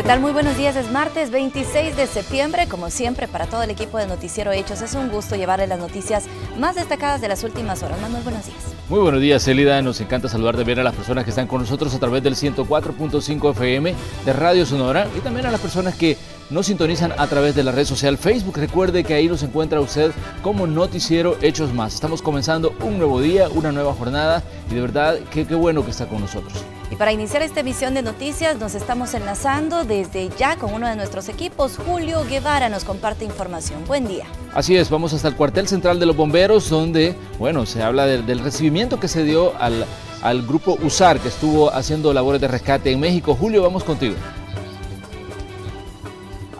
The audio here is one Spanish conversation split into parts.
tal? Muy buenos días, es martes 26 de septiembre. Como siempre, para todo el equipo de Noticiero Hechos, es un gusto llevarles las noticias más destacadas de las últimas horas. Manuel, buenos días. Muy buenos días, Elida. Nos encanta saludar de bien a las personas que están con nosotros a través del 104.5 FM de Radio Sonora y también a las personas que nos sintonizan a través de la red social Facebook. Recuerde que ahí nos encuentra usted como Noticiero Hechos Más. Estamos comenzando un nuevo día, una nueva jornada y de verdad qué bueno que está con nosotros. Y para iniciar esta emisión de noticias nos estamos enlazando desde ya con uno de nuestros equipos. Julio Guevara nos comparte información. Buen día. Así es, vamos hasta el cuartel central de los bomberos donde, bueno, se habla del recibimiento que se dio al grupo USAR que estuvo haciendo labores de rescate en México. Julio, vamos contigo.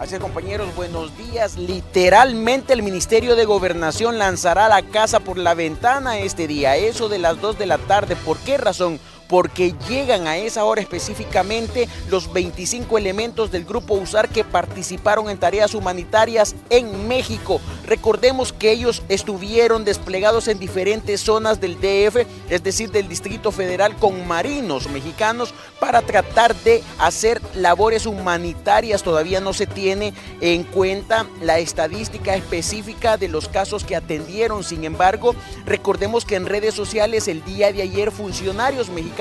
Así es, compañeros, buenos días. Literalmente el Ministerio de Gobernación lanzará la casa por la ventana este día, eso de las 2 de la tarde. ¿Por qué razón? Porque llegan a esa hora específicamente los 25 elementos del grupo USAR que participaron en tareas humanitarias en México. Recordemos que ellos estuvieron desplegados en diferentes zonas del DF, es decir, del Distrito Federal, con marinos mexicanos para tratar de hacer labores humanitarias. Todavía no se tiene en cuenta la estadística específica de los casos que atendieron. Sin embargo, recordemos que en redes sociales el día de ayer funcionarios mexicanos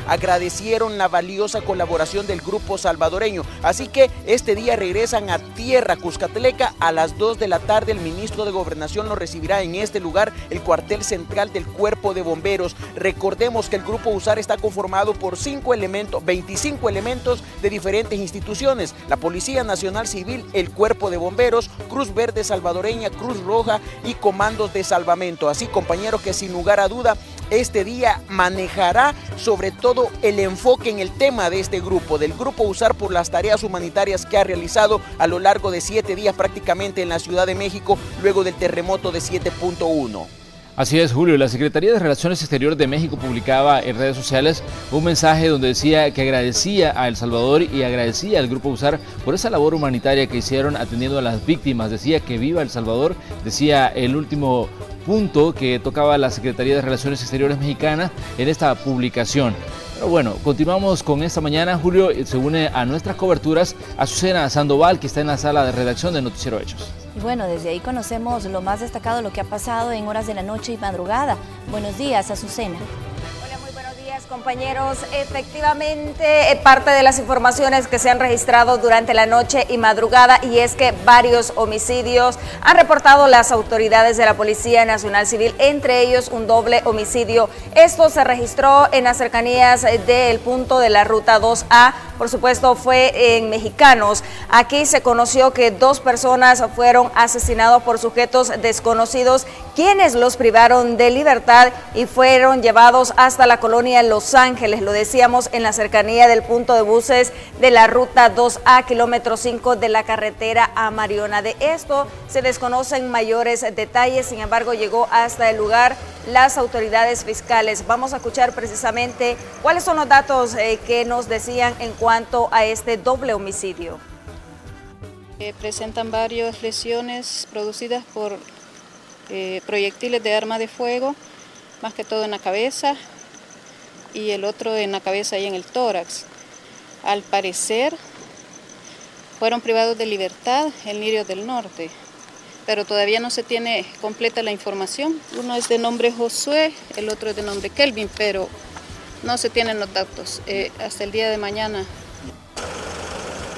agradecieron la valiosa colaboración del grupo salvadoreño. Así que este día regresan a tierra cuscatleca a las 2 de la tarde. El ministro de Gobernación lo recibirá en este lugar, el cuartel central del Cuerpo de Bomberos. Recordemos que el grupo USAR está conformado por 25 elementos de diferentes instituciones: la Policía Nacional Civil, el Cuerpo de Bomberos, Cruz Verde Salvadoreña, Cruz Roja y comandos de salvamento. Así, compañeros, que sin lugar a duda este día manejará sobre todo el enfoque en el tema de este grupo, del grupo USAR, por las tareas humanitarias que ha realizado a lo largo de 7 días prácticamente en la Ciudad de México luego del terremoto de 7.1. Así es, Julio. La Secretaría de Relaciones Exteriores de México publicaba en redes sociales un mensaje donde decía que agradecía a El Salvador y agradecía al Grupo USAR por esa labor humanitaria que hicieron atendiendo a las víctimas. Decía que viva El Salvador, decía el último punto que tocaba la Secretaría de Relaciones Exteriores mexicana en esta publicación. Pero bueno, continuamos con esta mañana. Julio, se une a nuestras coberturas Azucena Sandoval, que está en la sala de redacción de Noticiero Hechos. Y bueno, desde ahí conocemos lo más destacado, lo que ha pasado en horas de la noche y madrugada. Buenos días, Azucena. Compañeros, efectivamente parte de las informaciones que se han registrado durante la noche y madrugada, y es que varios homicidios han reportado las autoridades de la Policía Nacional Civil, entre ellos un doble homicidio. Esto se registró en las cercanías del punto de la ruta 2A, por supuesto fue en Mexicanos. Aquí se conoció que 2 personas fueron asesinadas por sujetos desconocidos, quienes los privaron de libertad y fueron llevados hasta la colonia Los Ángeles, lo decíamos, en la cercanía del punto de buses de la ruta 2A, kilómetro 5 de la carretera a Mariona. De esto se desconocen mayores detalles, sin embargo llegó hasta el lugar las autoridades fiscales. Vamos a escuchar precisamente cuáles son los datos que nos decían en cuanto a este doble homicidio. Presentan varias lesiones producidas por proyectiles de arma de fuego, más que todo en la cabeza, y el otro en la cabeza y en el tórax. Al parecer fueron privados de libertad en Lirios del Norte, pero todavía no se tiene completa la información. Uno es de nombre Josué, el otro es de nombre Kelvin, pero no se tienen los datos hasta el día de mañana.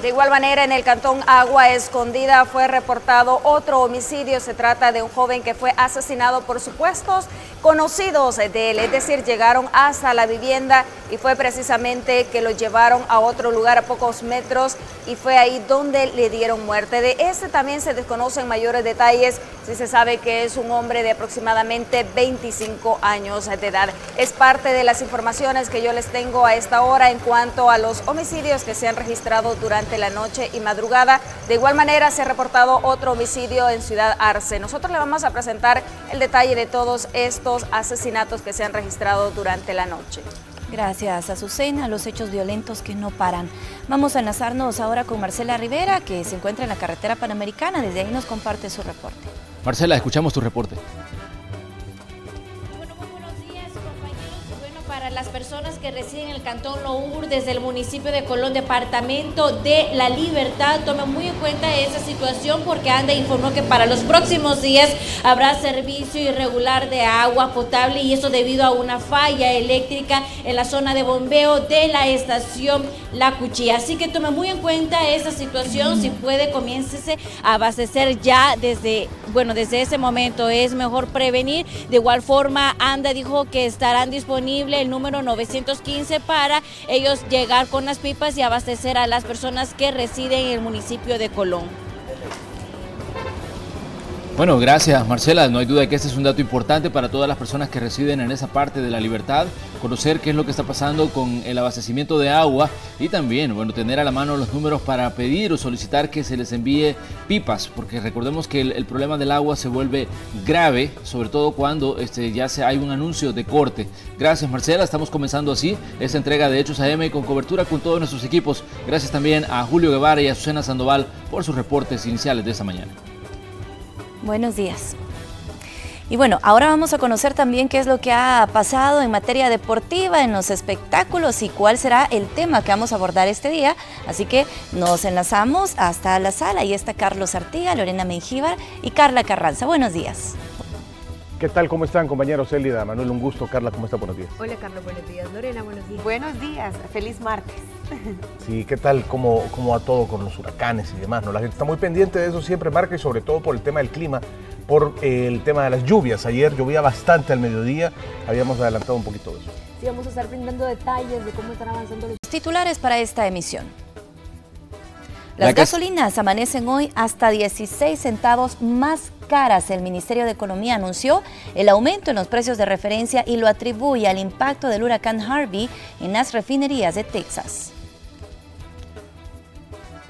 De igual manera, en el cantón Agua Escondida fue reportado otro homicidio. Se trata de un joven que fue asesinado por supuestos conocidos de él, es decir, llegaron hasta la vivienda y fue precisamente que lo llevaron a otro lugar a pocos metros y fue ahí donde le dieron muerte. De este también se desconocen mayores detalles, si se sabe que es un hombre de aproximadamente 25 años de edad. Es parte de las informaciones que yo les tengo a esta hora en cuanto a los homicidios que se han registrado durante la noche y madrugada. De igual manera se ha reportado otro homicidio en Ciudad Arce. Nosotros le vamos a presentar el detalle de todos estos asesinatos que se han registrado durante la noche. Gracias, Azucena. Los hechos violentos que no paran. Vamos a enlazarnos ahora con Marcela Rivera, que se encuentra en la carretera Panamericana. Desde ahí nos comparte su reporte. Marcela, escuchamos tu reporte. Bueno, muy buenos días, compañeros. Bueno, para para las personas que residen en el Cantón Lour desde el municipio de Colón, departamento de La Libertad. Tomen muy en cuenta esa situación porque ANDA informó que para los próximos días habrá servicio irregular de agua potable y eso debido a una falla eléctrica en la zona de bombeo de la estación La Cuchilla. Así que tomen muy en cuenta esa situación. Si puede, comiéncese a abastecer ya desde ese momento. Es mejor prevenir. De igual forma, ANDA dijo que estarán disponible el número 915 para ellos llegar con las pipas y abastecer a las personas que residen en el municipio de Colón. Bueno, gracias Marcela. No hay duda de que este es un dato importante para todas las personas que residen en esa parte de La Libertad, conocer qué es lo que está pasando con el abastecimiento de agua y también, tener a la mano los números para pedir o solicitar que se les envíe pipas, porque recordemos que el problema del agua se vuelve grave, sobre todo cuando hay un anuncio de corte. Gracias Marcela, estamos comenzando así esta entrega de Hechos AM con cobertura con todos nuestros equipos. Gracias también a Julio Guevara y a Susana Sandoval por sus reportes iniciales de esta mañana. Buenos días. Y bueno, ahora vamos a conocer también qué es lo que ha pasado en materia deportiva, en los espectáculos y cuál será el tema que vamos a abordar este día. Así que nos enlazamos hasta la sala. Ahí está Carlos Artiga, Lorena Mengíbar y Carla Carranza. Buenos días. ¿Qué tal? ¿Cómo están, compañeros? Elida, Manuel, un gusto. Carla, ¿cómo está? Buenos días. Hola, Carlos, buenos días. Lorena, buenos días. Buenos días, feliz martes. Sí, ¿qué tal? ¿Cómo va todo con los huracanes y demás? ¿No? La gente está muy pendiente de eso siempre, Marca, y sobre todo por el tema del clima, por el tema de las lluvias. Ayer llovía bastante al mediodía, habíamos adelantado un poquito de eso. Sí, vamos a estar brindando detalles de cómo están avanzando los titulares para esta emisión. Las gasolinas amanecen hoy hasta 16 centavos más caras. El Ministerio de Economía anunció el aumento en los precios de referencia y lo atribuye al impacto del huracán Harvey en las refinerías de Texas.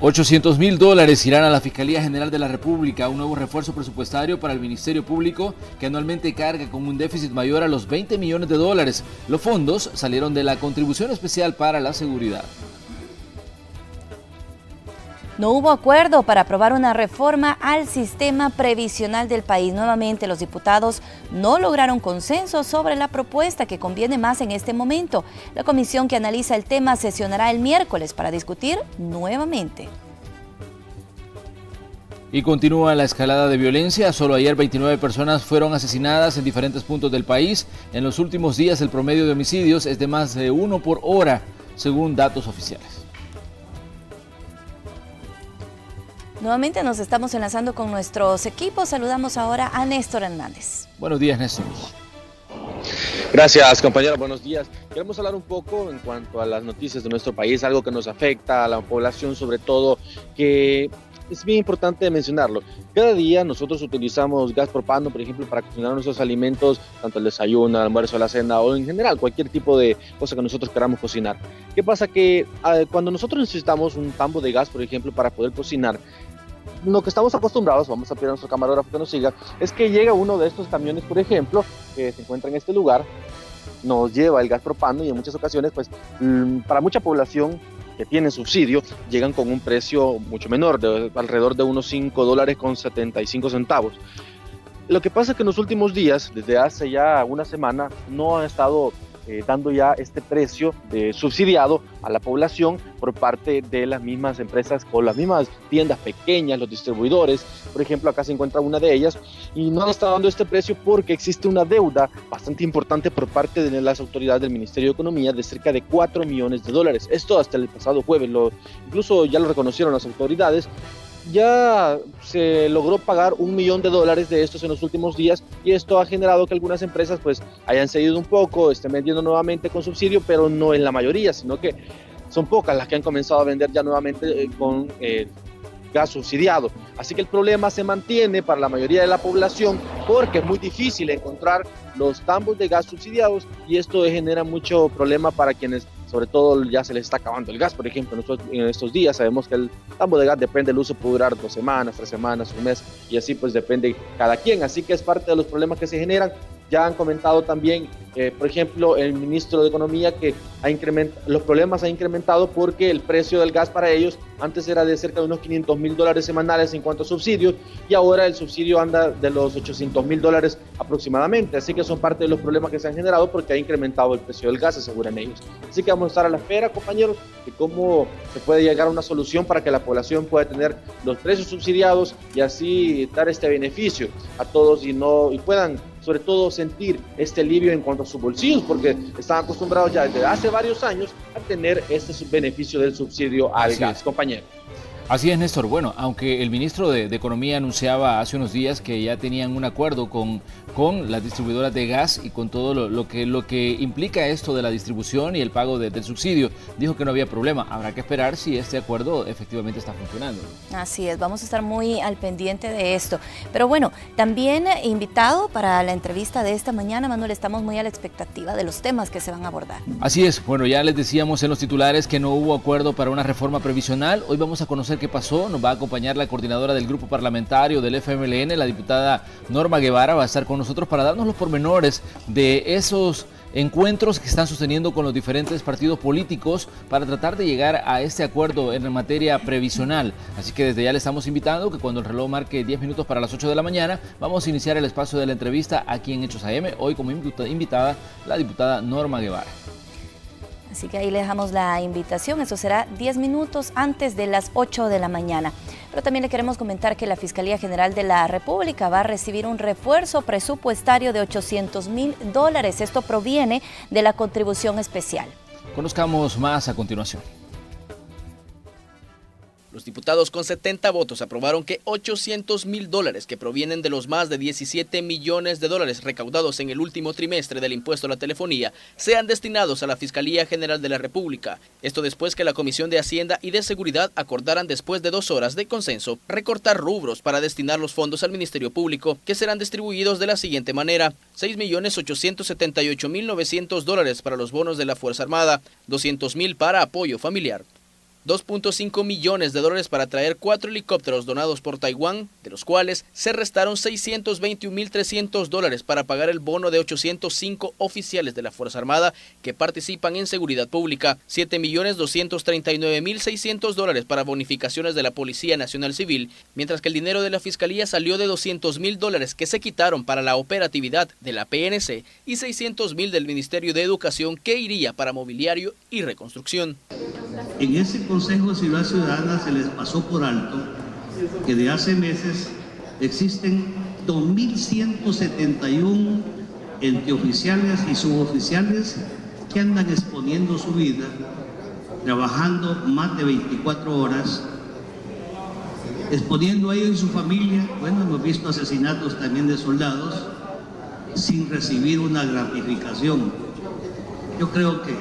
$800.000 irán a la Fiscalía General de la República, un nuevo refuerzo presupuestario para el Ministerio Público que anualmente carga con un déficit mayor a los $20 millones. Los fondos salieron de la Contribución Especial para la Seguridad. No hubo acuerdo para aprobar una reforma al sistema previsional del país. Nuevamente, los diputados no lograron consenso sobre la propuesta que conviene más en este momento. La comisión que analiza el tema sesionará el miércoles para discutir nuevamente. Y continúa la escalada de violencia. Solo ayer 29 personas fueron asesinadas en diferentes puntos del país. En los últimos días el promedio de homicidios es de más de 1 por hora, según datos oficiales. Nuevamente nos estamos enlazando con nuestros equipos. Saludamos ahora a Néstor Hernández. Buenos días, Néstor. Gracias, compañera. Buenos días. Queremos hablar un poco en cuanto a las noticias de nuestro país, algo que nos afecta a la población, sobre todo, que es bien importante mencionarlo. Cada día nosotros utilizamos gas propano, por ejemplo, para cocinar nuestros alimentos, tanto el desayuno, el almuerzo, la cena o en general cualquier tipo de cosa que nosotros queramos cocinar. ¿Qué pasa? Que cuando nosotros necesitamos un tambo de gas, por ejemplo, para poder cocinar, lo que estamos acostumbrados, vamos a pedir a nuestro camarógrafo que nos siga, es que llega uno de estos camiones, por ejemplo, que se encuentra en este lugar, nos lleva el gas propano y en muchas ocasiones, pues, para mucha población que tiene subsidio, llegan con un precio mucho menor, de alrededor de unos $5.75. Lo que pasa es que en los últimos días, desde hace ya una semana, no han estado dando ya este precio subsidiado a la población por parte de las mismas empresas o las mismas tiendas pequeñas, los distribuidores. Por ejemplo, acá se encuentra una de ellas y no está dando este precio porque existe una deuda bastante importante por parte de las autoridades del Ministerio de Economía de cerca de $4 millones. Esto hasta el pasado jueves, incluso ya lo reconocieron las autoridades. Ya se logró pagar $1 millón de estos en los últimos días y esto ha generado que algunas empresas pues hayan cedido un poco, estén vendiendo nuevamente con subsidio, pero no en la mayoría, sino que son pocas las que han comenzado a vender ya nuevamente con gas subsidiado. Así que el problema se mantiene para la mayoría de la población porque es muy difícil encontrar los tambos de gas subsidiados y esto genera mucho problema para quienes sobre todo ya se les está acabando el gas. Por ejemplo, en estos días sabemos que el tambo de gas depende, el uso puede durar 2 semanas, 3 semanas, un mes y así pues depende cada quien. Así que es parte de los problemas que se generan Ya han comentado también, por ejemplo, el ministro de Economía que los problemas han incrementado porque el precio del gas para ellos antes era de cerca de unos $500.000 semanales en cuanto a subsidios y ahora el subsidio anda de los $800.000 aproximadamente. Así que son parte de los problemas que se han generado porque ha incrementado el precio del gas, aseguran ellos. Así que vamos a estar a la espera, compañeros, de cómo se puede llegar a una solución para que la población pueda tener los precios subsidiados y así dar este beneficio a todos y puedan sobre todo sentir este alivio en cuanto a sus bolsillos, porque están acostumbrados ya desde hace varios años a tener este beneficio del subsidio al gas, compañero. Así es, Néstor. Bueno, aunque el ministro de Economía anunciaba hace unos días que ya tenían un acuerdo con las distribuidoras de gas y con todo lo que implica esto de la distribución y el pago del subsidio, dijo que no había problema. Habrá que esperar si este acuerdo efectivamente está funcionando. Así es, vamos a estar muy al pendiente de esto. Pero bueno, también invitado para la entrevista de esta mañana, Manuel, estamos muy a la expectativa de los temas que se van a abordar. Así es. Bueno, ya les decíamos en los titulares que no hubo acuerdo para una reforma previsional. Hoy vamos a conocer qué pasó. Nos va a acompañar la coordinadora del grupo parlamentario del FMLN, la diputada Norma Guevara, va a estar con nosotros para darnos los pormenores de esos encuentros que están sosteniendo con los diferentes partidos políticos para tratar de llegar a este acuerdo en materia previsional. Así que desde ya le estamos invitando que cuando el reloj marque 10 minutos para las 8 de la mañana, vamos a iniciar el espacio de la entrevista aquí en Hechos AM, hoy como invitada la diputada Norma Guevara. Así que ahí le dejamos la invitación, eso será 10 minutos antes de las 8 de la mañana. Pero también le queremos comentar que la Fiscalía General de la República va a recibir un refuerzo presupuestario de $800.000. Esto proviene de la contribución especial. Conozcamos más a continuación. Los diputados con 70 votos aprobaron que $800.000 que provienen de los más de 17 millones de dólares recaudados en el último trimestre del impuesto a la telefonía sean destinados a la Fiscalía General de la República. Esto después que la Comisión de Hacienda y de Seguridad acordaran después de 2 horas de consenso recortar rubros para destinar los fondos al Ministerio Público, que serán distribuidos de la siguiente manera: $6.878.900 para los bonos de la Fuerza Armada, $200.000 para apoyo familiar, $2.5 millones para traer 4 helicópteros donados por Taiwán, de los cuales se restaron $621.300 para pagar el bono de 805 oficiales de la Fuerza Armada que participan en seguridad pública, $7.239.600 para bonificaciones de la Policía Nacional Civil, mientras que el dinero de la Fiscalía salió de $200.000 que se quitaron para la operatividad de la PNC y $600.000 del Ministerio de Educación que iría para mobiliario y reconstrucción. En ese Consejo de Seguridad Ciudadana se les pasó por alto que de hace meses existen 2.171 enteoficiales y suboficiales que andan exponiendo su vida, trabajando más de 24 horas, exponiendo a ellos y su familia. Bueno, hemos visto asesinatos también de soldados sin recibir una gratificación. Yo creo que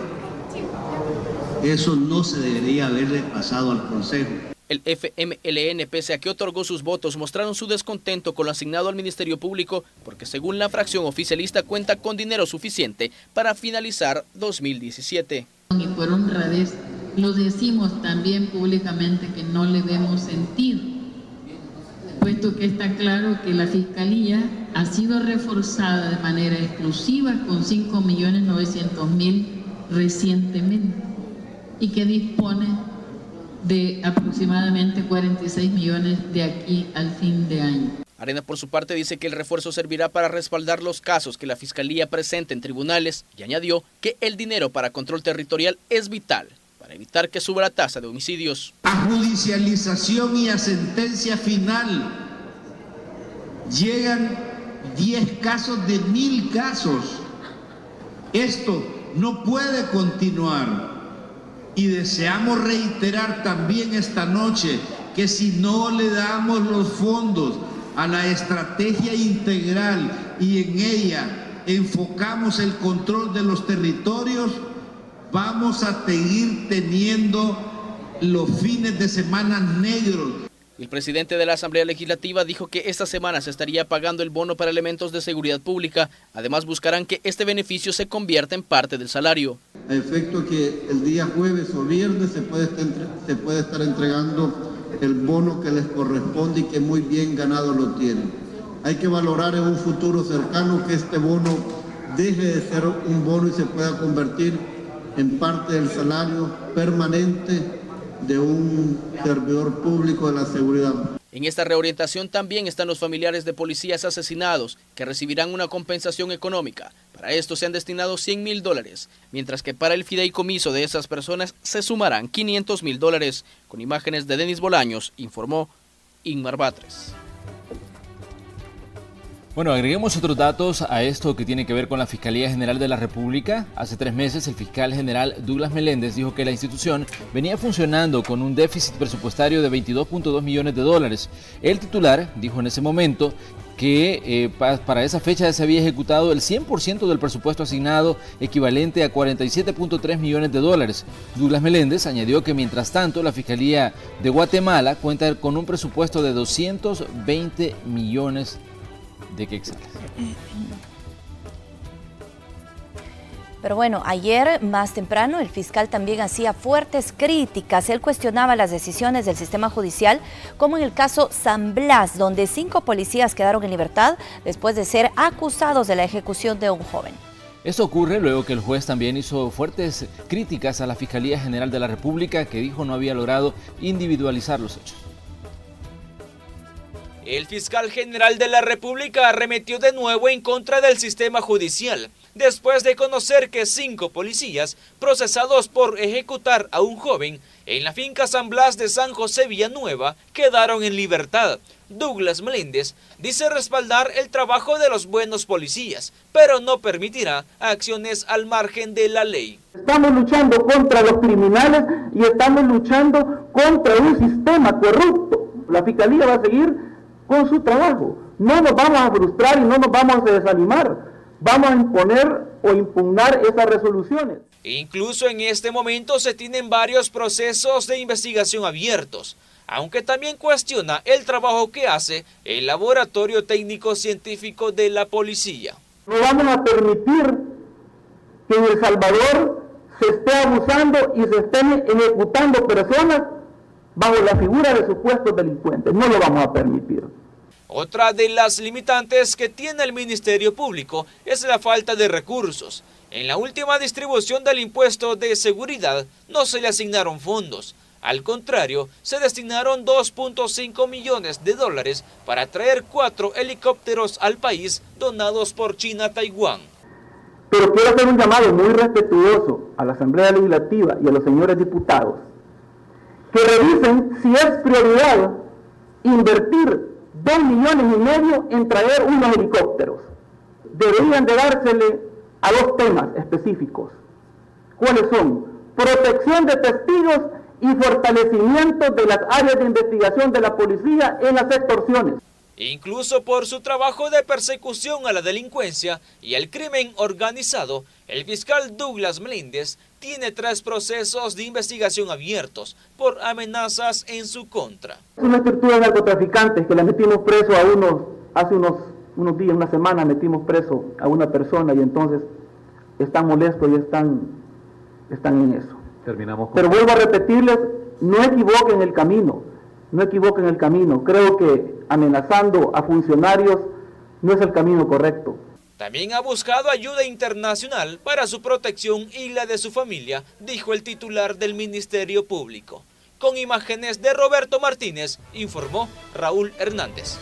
eso no se debería haberle pasado al Consejo. El FMLN, pese a que otorgó sus votos, mostraron su descontento con lo asignado al Ministerio Público porque según la fracción oficialista cuenta con dinero suficiente para finalizar 2017. Y por honradez lo decimos también públicamente que no le vemos sentido, puesto que está claro que la Fiscalía ha sido reforzada de manera exclusiva con $5.900.000 recientemente y que dispone de aproximadamente 46 millones de aquí al fin de año. Arena, por su parte, dice que el refuerzo servirá para respaldar los casos que la Fiscalía presenta en tribunales y añadió que el dinero para control territorial es vital para evitar que suba la tasa de homicidios. A judicialización y a sentencia final llegan 10 casos de 1.000 casos. Esto no puede continuar. Y deseamos reiterar también esta noche que si no le damos los fondos a la estrategia integral y en ella enfocamos el control de los territorios, vamos a seguir teniendo los fines de semana negros. El presidente de la Asamblea Legislativa dijo que esta semana se estaría pagando el bono para elementos de seguridad pública. Además, buscarán que este beneficio se convierta en parte del salario. A efecto que el día jueves o viernes se puede estar entregando el bono que les corresponde y que muy bien ganado lo tienen. Hay que valorar en un futuro cercano que este bono deje de ser un bono y se pueda convertir en parte del salario permanente de un servidor público de la seguridad. En esta reorientación también están los familiares de policías asesinados, que recibirán una compensación económica. Para esto se han destinado $100.000, mientras que para el fideicomiso de esas personas se sumarán $500.000. Con imágenes de Denis Bolaños, informó Inmar Batres. Bueno, agreguemos otros datos a esto que tiene que ver con la Fiscalía General de la República. Hace 3 meses, el fiscal general Douglas Meléndez dijo que la institución venía funcionando con un déficit presupuestario de $22.2 millones. El titular dijo en ese momento que para esa fecha se había ejecutado el 100% del presupuesto asignado, equivalente a $47.3 millones. Douglas Meléndez añadió que mientras tanto la Fiscalía de Guatemala cuenta con un presupuesto de 220 millones de quetzales. Pero bueno, ayer más temprano el fiscal también hacía fuertes críticas. Él cuestionaba las decisiones del sistema judicial, como en el caso San Blas, donde 5 policías quedaron en libertad después de ser acusados de la ejecución de un joven. Esto ocurre luego que el juez también hizo fuertes críticas a la Fiscalía General de la República, que dijo no había logrado individualizar los hechos. El fiscal general de la República arremetió de nuevo en contra del sistema judicial, después de conocer que 5 policías procesados por ejecutar a un joven en la finca San Blas de San José Villanueva quedaron en libertad. Douglas Meléndez dice respaldar el trabajo de los buenos policías, pero no permitirá acciones al margen de la ley. Estamos luchando contra los criminales y estamos luchando contra un sistema corrupto. La Fiscalía va a seguir con su trabajo. No nos vamos a frustrar y no nos vamos a desanimar. Vamos a imponer o impugnar esas resoluciones. Incluso en este momento se tienen varios procesos de investigación abiertos, aunque también cuestiona el trabajo que hace el Laboratorio Técnico Científico de la Policía. No vamos a permitir que en El Salvador se esté abusando y se estén ejecutando personas bajo la figura de supuestos delincuentes. No lo vamos a permitir. Otra de las limitantes que tiene el Ministerio Público es la falta de recursos. En la última distribución del impuesto de seguridad no se le asignaron fondos. Al contrario, se destinaron $2.5 millones para traer 4 helicópteros al país donados por China a Taiwán. Pero quiero hacer un llamado muy respetuoso a la Asamblea Legislativa y a los señores diputados que revisen si es prioridad invertir $2,5 millones en traer unos helicópteros. Deberían de dársele a 2 temas específicos. ¿Cuáles son? Protección de testigos y fortalecimiento de las áreas de investigación de la policía en las extorsiones. Incluso por su trabajo de persecución a la delincuencia y al crimen organizado, el fiscal Douglas Meléndez tiene 3 procesos de investigación abiertos por amenazas en su contra. Es una estructura de narcotraficantes que la metimos preso hace unos días, una semana metimos preso a una persona y entonces están molestos y están en eso. Terminamos con... Pero vuelvo a repetirles, no equivoquen el camino. No equivoquen el camino. Creo que amenazando a funcionarios no es el camino correcto. También ha buscado ayuda internacional para su protección y la de su familia, dijo el titular del Ministerio Público. Con imágenes de Roberto Martínez, informó Raúl Hernández.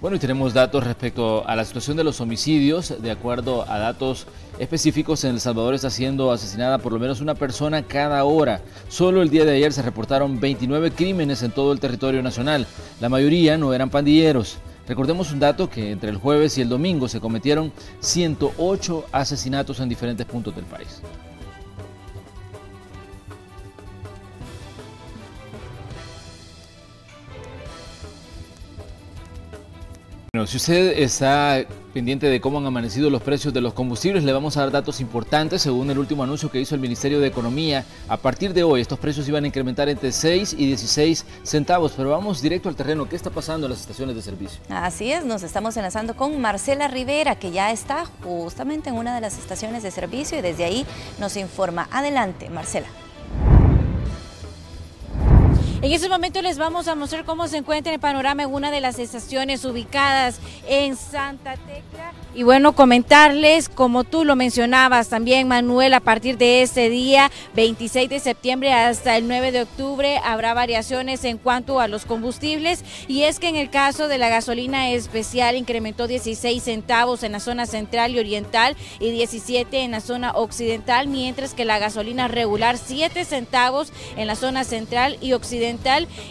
Bueno, y tenemos datos respecto a la situación de los homicidios. De acuerdo a datos específicos, en El Salvador está siendo asesinada por lo menos una persona cada hora. Solo el día de ayer se reportaron 29 crímenes en todo el territorio nacional. La mayoría no eran pandilleros. Recordemos un dato que entre el jueves y el domingo se cometieron 108 asesinatos en diferentes puntos del país. Bueno, si usted está pendiente de cómo han amanecido los precios de los combustibles, le vamos a dar datos importantes. Según el último anuncio que hizo el Ministerio de Economía, a partir de hoy estos precios iban a incrementar entre 6 y 16 centavos. Pero vamos directo al terreno. ¿Qué está pasando en las estaciones de servicio? Así es, nos estamos enlazando con Marcela Rivera, que ya está justamente en una de las estaciones de servicio y desde ahí nos informa. Adelante, Marcela. En estos momentos les vamos a mostrar cómo se encuentra el panorama en una de las estaciones ubicadas en Santa Tecla. Y bueno, comentarles, como tú lo mencionabas también, Manuel, a partir de este día, 26 de septiembre hasta el 9 de octubre, habrá variaciones en cuanto a los combustibles. Y es que en el caso de la gasolina especial incrementó 16 centavos en la zona central y oriental y 17 en la zona occidental, mientras que la gasolina regular 7 centavos en la zona central y occidental,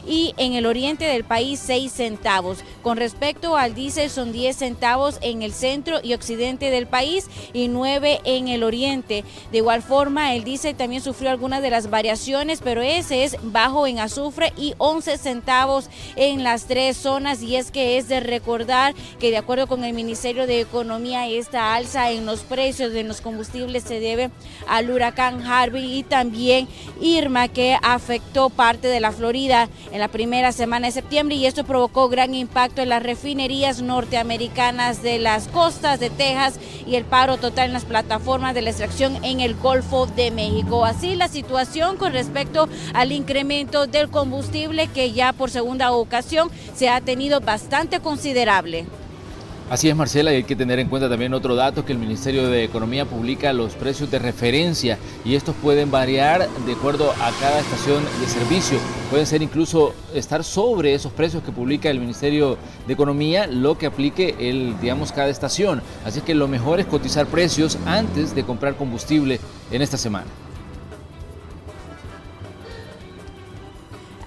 y en el oriente del país 6 centavos. Con respecto al diésel, son 10 centavos en el centro y occidente del país y 9 en el oriente. De igual forma, el diésel también sufrió algunas de las variaciones, pero ese es bajo en azufre y 11 centavos en las 3 zonas. Y es que es de recordar que, de acuerdo con el Ministerio de Economía, esta alza en los precios de los combustibles se debe al huracán Harvey y también Irma, que afectó parte de la Florida en la primera semana de septiembre, y esto provocó gran impacto en las refinerías norteamericanas de las costas de Texas y el paro total en las plataformas de la extracción en el Golfo de México. Así la situación con respecto al incremento del combustible, que ya por segunda ocasión se ha tenido bastante considerable. Así es, Marcela, y hay que tener en cuenta también otro dato, que el Ministerio de Economía publica los precios de referencia y estos pueden variar de acuerdo a cada estación de servicio. Pueden ser incluso estar sobre esos precios que publica el Ministerio de Economía, lo que aplique cada estación. Así que lo mejor es cotizar precios antes de comprar combustible en esta semana.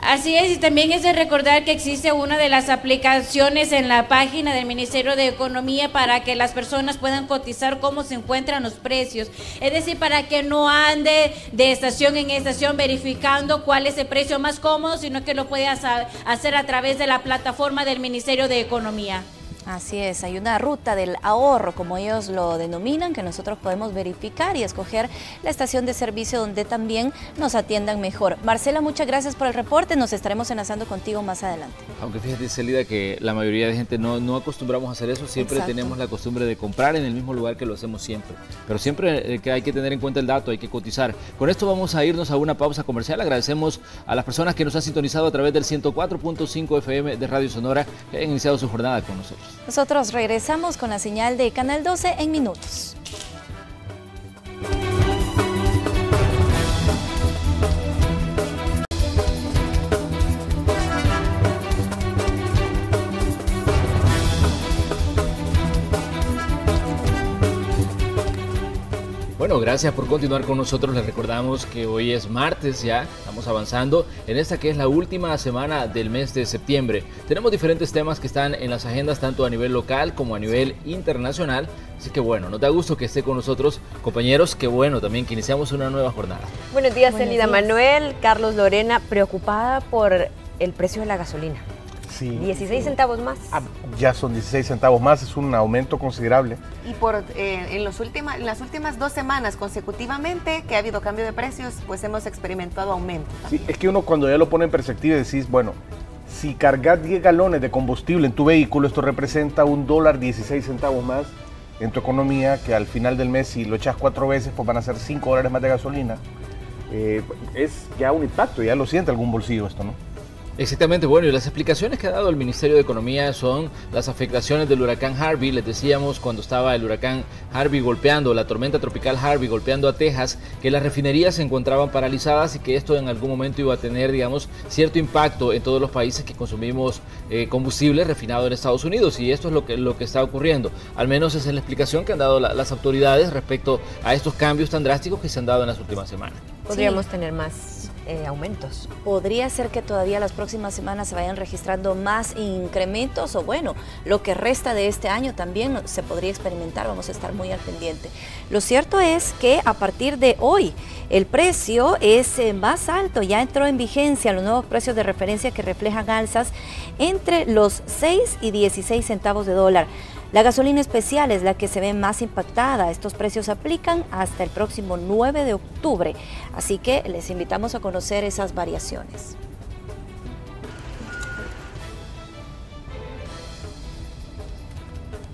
Así es, y también es de recordar que existe una de las aplicaciones en la página del Ministerio de Economía para que las personas puedan cotizar cómo se encuentran los precios. Es decir, para que no ande de estación en estación verificando cuál es el precio más cómodo, sino que lo puede hacer a través de la plataforma del Ministerio de Economía. Así es, hay una ruta del ahorro, como ellos lo denominan, que nosotros podemos verificar y escoger la estación de servicio donde también nos atiendan mejor. Marcela, muchas gracias por el reporte, nos estaremos enlazando contigo más adelante. Aunque fíjate, Celida, que la mayoría de gente no acostumbramos a hacer eso, siempre Exacto. Tenemos la costumbre de comprar en el mismo lugar que lo hacemos siempre. Pero siempre que hay que tener en cuenta el dato, hay que cotizar. Con esto vamos a irnos a una pausa comercial. Agradecemos a las personas que nos han sintonizado a través del 104.5 FM de Radio Sonora, que hayan iniciado su jornada con nosotros. Nosotros regresamos con la señal de Canal 12 en minutos. Bueno, gracias por continuar con nosotros. Les recordamos que hoy es martes ya, estamos avanzando en esta que es la última semana del mes de septiembre. Tenemos diferentes temas que están en las agendas tanto a nivel local como a nivel internacional. Así que bueno, nos da gusto que esté con nosotros, compañeros, que bueno también que iniciamos una nueva jornada. Buenos días, Celida. Manuel, Carlos, Lorena, preocupada por el precio de la gasolina. Sí. 16 centavos más. Ya son 16 centavos más, es un aumento considerable. Y en las últimas 2 semanas consecutivamente que ha habido cambio de precios, pues hemos experimentado aumento. Sí, es que uno cuando ya lo pone en perspectiva decís, bueno, si cargas 10 galones de combustible en tu vehículo, esto representa $1.16 más en tu economía, que al final del mes, si lo echas 4 veces, pues van a ser $5 más de gasolina. Es ya un impacto, ya lo siente algún bolsillo esto, ¿no? Exactamente, bueno, y las explicaciones que ha dado el Ministerio de Economía son las afectaciones del huracán Harvey. Les decíamos cuando estaba el huracán Harvey golpeando, la tormenta tropical Harvey golpeando a Texas, que las refinerías se encontraban paralizadas y que esto en algún momento iba a tener, digamos, cierto impacto en todos los países que consumimos combustible refinado en Estados Unidos, y esto es lo que está ocurriendo. Al menos esa es la explicación que han dado las autoridades respecto a estos cambios tan drásticos que se han dado en las últimas semanas. Podríamos tener más aumentos. Podría ser que todavía las próximas semanas se vayan registrando más incrementos, o bueno, lo que resta de este año también se podría experimentar, vamos a estar muy al pendiente. Lo cierto es que a partir de hoy el precio es más alto, ya entró en vigencia los nuevos precios de referencia que reflejan alzas entre los 6 y 16 centavos de dólar. La gasolina especial es la que se ve más impactada. Estos precios aplican hasta el próximo 9 de octubre, así que les invitamos a conocer esas variaciones.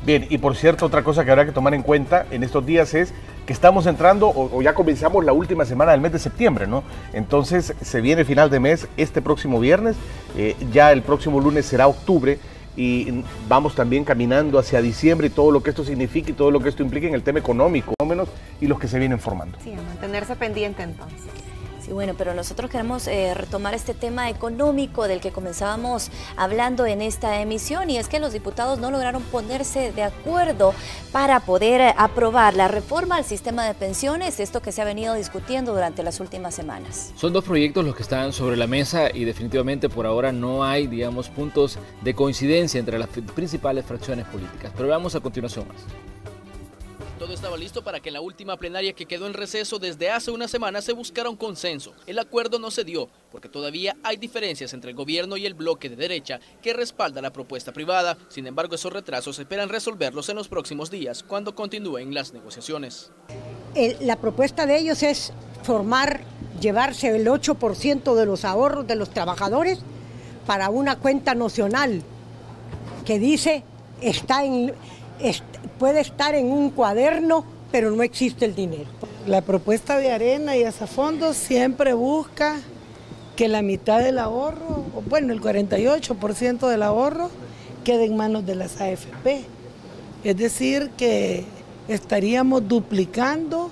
Bien, y por cierto, otra cosa que habrá que tomar en cuenta en estos días es que estamos entrando o ya comenzamos la última semana del mes de septiembre, ¿no? Entonces se viene final de mes este próximo viernes, ya el próximo lunes será octubre y vamos también caminando hacia diciembre y todo lo que esto significa y todo lo que esto implica en el tema económico, más o menos, y los que se vienen formando. Sí, a mantenerse pendiente entonces. Sí, bueno, pero nosotros queremos retomar este tema económico del que comenzábamos hablando en esta emisión, y es que los diputados no lograron ponerse de acuerdo para poder aprobar la reforma al sistema de pensiones, esto que se ha venido discutiendo durante las últimas semanas. Son dos proyectos los que están sobre la mesa y definitivamente por ahora no hay, digamos, puntos de coincidencia entre las principales fracciones políticas. Pero veamos a continuación más. Todo estaba listo para que en la última plenaria que quedó en receso desde hace una semana se buscara un consenso. El acuerdo no se dio porque todavía hay diferencias entre el gobierno y el bloque de derecha que respalda la propuesta privada. Sin embargo, esos retrasos esperan resolverlos en los próximos días cuando continúen las negociaciones. La propuesta de ellos es llevarse el 8% de los ahorros de los trabajadores para una cuenta nacional que dice puede estar en un cuaderno, pero no existe el dinero. La propuesta de Arena y Azafondos siempre busca que la mitad del ahorro, bueno, el 48% del ahorro, quede en manos de las AFP. Es decir, que estaríamos duplicando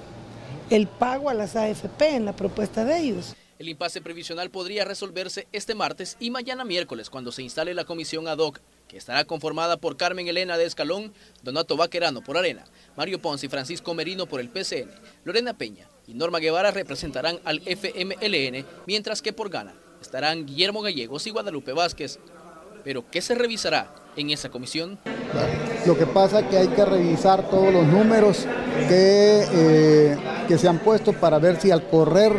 el pago a las AFP en la propuesta de ellos. El impasse previsional podría resolverse este martes y mañana miércoles cuando se instale la comisión ad hoc, que estará conformada por Carmen Elena de Escalón, Donato Vaquerano por Arena, Mario Ponce y Francisco Merino por el PCN, Lorena Peña y Norma Guevara representarán al FMLN, mientras que por Gana estarán Guillermo Gallegos y Guadalupe Vázquez. Pero, ¿qué se revisará en esa comisión? Lo que pasa es que hay que revisar todos los números que se han puesto para ver si al correr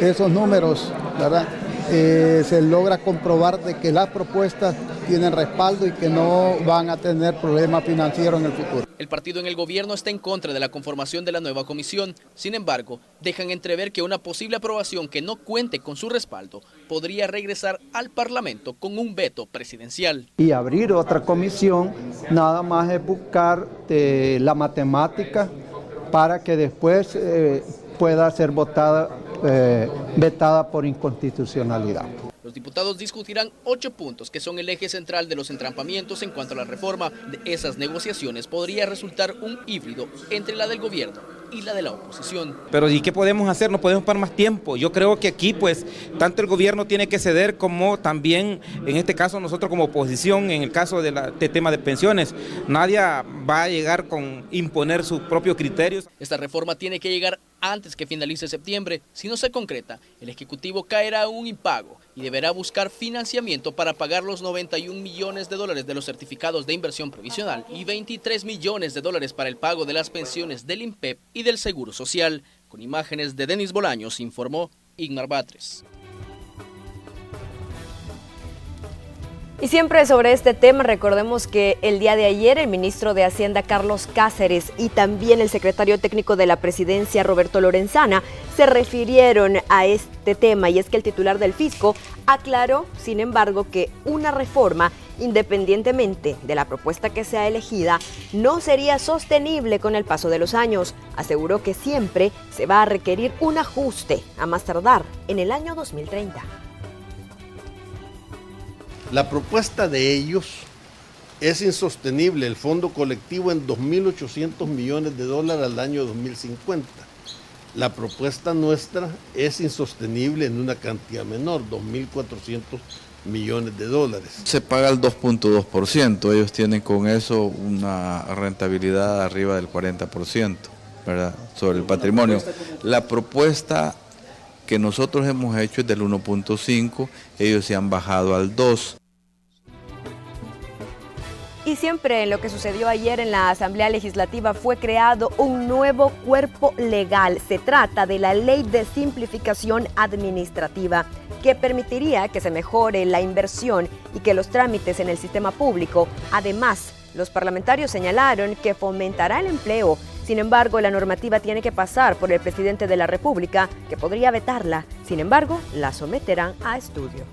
esos números, ¿verdad?, se logra comprobar de que las propuestas tienen respaldo y que no van a tener problemas financieros en el futuro. El partido en el gobierno está en contra de la conformación de la nueva comisión. Sin embargo, dejan entrever que una posible aprobación que no cuente con su respaldo podría regresar al Parlamento con un veto presidencial. Y abrir otra comisión nada más es buscar la matemática para que después pueda ser vetada por inconstitucionalidad. Los diputados discutirán 8 puntos que son el eje central de los entrampamientos en cuanto a la reforma. De esas negociaciones podría resultar un híbrido entre la del gobierno y la de la oposición. Pero ¿y qué podemos hacer? No podemos parar más tiempo. Yo creo que aquí pues tanto el gobierno tiene que ceder como también en este caso nosotros como oposición en el caso de tema de pensiones. Nadie va a llegar con imponer sus propios criterios. Esta reforma tiene que llegar antes que finalice septiembre. Si no se concreta, el Ejecutivo caerá en un impago y deberá buscar financiamiento para pagar los 91 millones de dólares de los certificados de inversión provisional y 23 millones de dólares para el pago de las pensiones del INPEP y del Seguro Social. Con imágenes de Denis Bolaños, informó Igmar Batres. Y siempre sobre este tema, recordemos que el día de ayer el ministro de Hacienda Carlos Cáceres y también el secretario técnico de la presidencia Roberto Lorenzana se refirieron a este tema, y es que el titular del fisco aclaró, sin embargo, que una reforma, independientemente de la propuesta que sea elegida, no sería sostenible con el paso de los años. Aseguró que siempre se va a requerir un ajuste, a más tardar en el año 2030. La propuesta de ellos es insostenible, el fondo colectivo en 2.800 millones de dólares al año 2050. La propuesta nuestra es insostenible en una cantidad menor, 2.400 millones de dólares. Se paga el 2.2%, ellos tienen con eso una rentabilidad arriba del 40%, ¿verdad?, sobre el patrimonio. La propuesta que nosotros hemos hecho es del 1.5, ellos se han bajado al 2. Y siempre en lo que sucedió ayer en la Asamblea Legislativa fue creado un nuevo cuerpo legal. Se trata de la Ley de Simplificación Administrativa, que permitiría que se mejore la inversión y que los trámites en el sistema público. Además, los parlamentarios señalaron que fomentará el empleo. Sin embargo, la normativa tiene que pasar por el presidente de la República, que podría vetarla. Sin embargo, la someterán a estudio.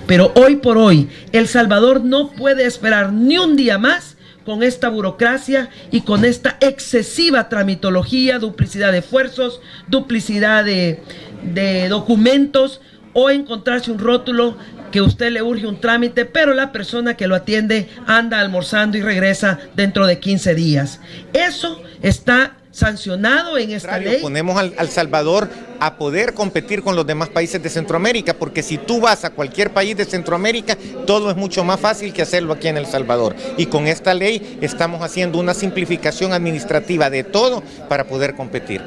Pero hoy por hoy, El Salvador no puede esperar ni un día más con esta burocracia y con esta excesiva tramitología, duplicidad de esfuerzos, duplicidad de documentos, o encontrarse un rótulo que a usted le urge un trámite, pero la persona que lo atiende anda almorzando y regresa dentro de 15 días. Eso está sancionado en esta ley. Ponemos al Salvador a poder competir con los demás países de Centroamérica, porque si tú vas a cualquier país de Centroamérica, todo es mucho más fácil que hacerlo aquí en El Salvador. Y con esta ley estamos haciendo una simplificación administrativa de todo para poder competir.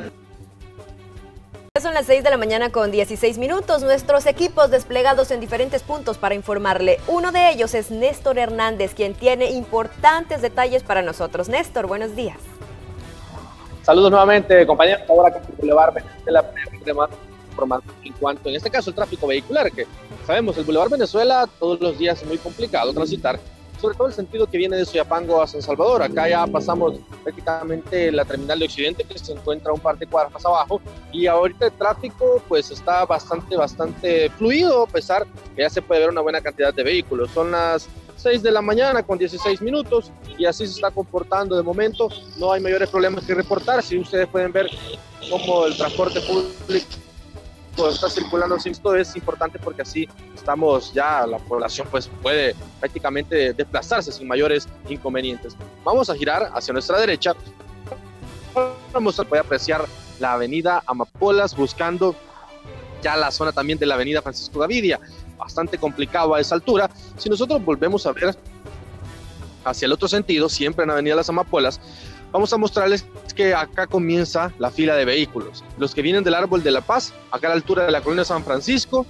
Son las 6 de la mañana con 16 minutos. Nuestros equipos desplegados en diferentes puntos para informarle. Uno de ellos es Néstor Hernández, quien tiene importantes detalles para nosotros. Néstor, buenos días. Saludos nuevamente, compañeros. Ahora con el Boulevard Venezuela, en cuanto, en este caso, el tráfico vehicular, que sabemos, el Boulevard Venezuela todos los días es muy complicado transitar, sobre todo el sentido que viene de Soyapango a San Salvador. Acá ya pasamos prácticamente la terminal de Occidente, que se encuentra un par de cuadras más abajo, y ahorita el tráfico pues está bastante fluido, a pesar que ya se puede ver una buena cantidad de vehículos. Son las 6 de la mañana con 16 minutos y así se está comportando de momento. No hay mayores problemas que reportar. Si ustedes pueden ver cómo el transporte público está circulando sin esto, es importante porque así estamos ya, la población pues puede prácticamente desplazarse sin mayores inconvenientes. Vamos a girar hacia nuestra derecha. Vamos a poder apreciar la avenida Amapolas, buscando ya la zona también de la avenida Francisco Gavidia. Bastante complicado a esa altura. Si nosotros volvemos a ver hacia el otro sentido, siempre en la avenida Las Amapolas, vamos a mostrarles que acá comienza la fila de vehículos. Los que vienen del Árbol de la Paz, acá a la altura de la colonia San Francisco,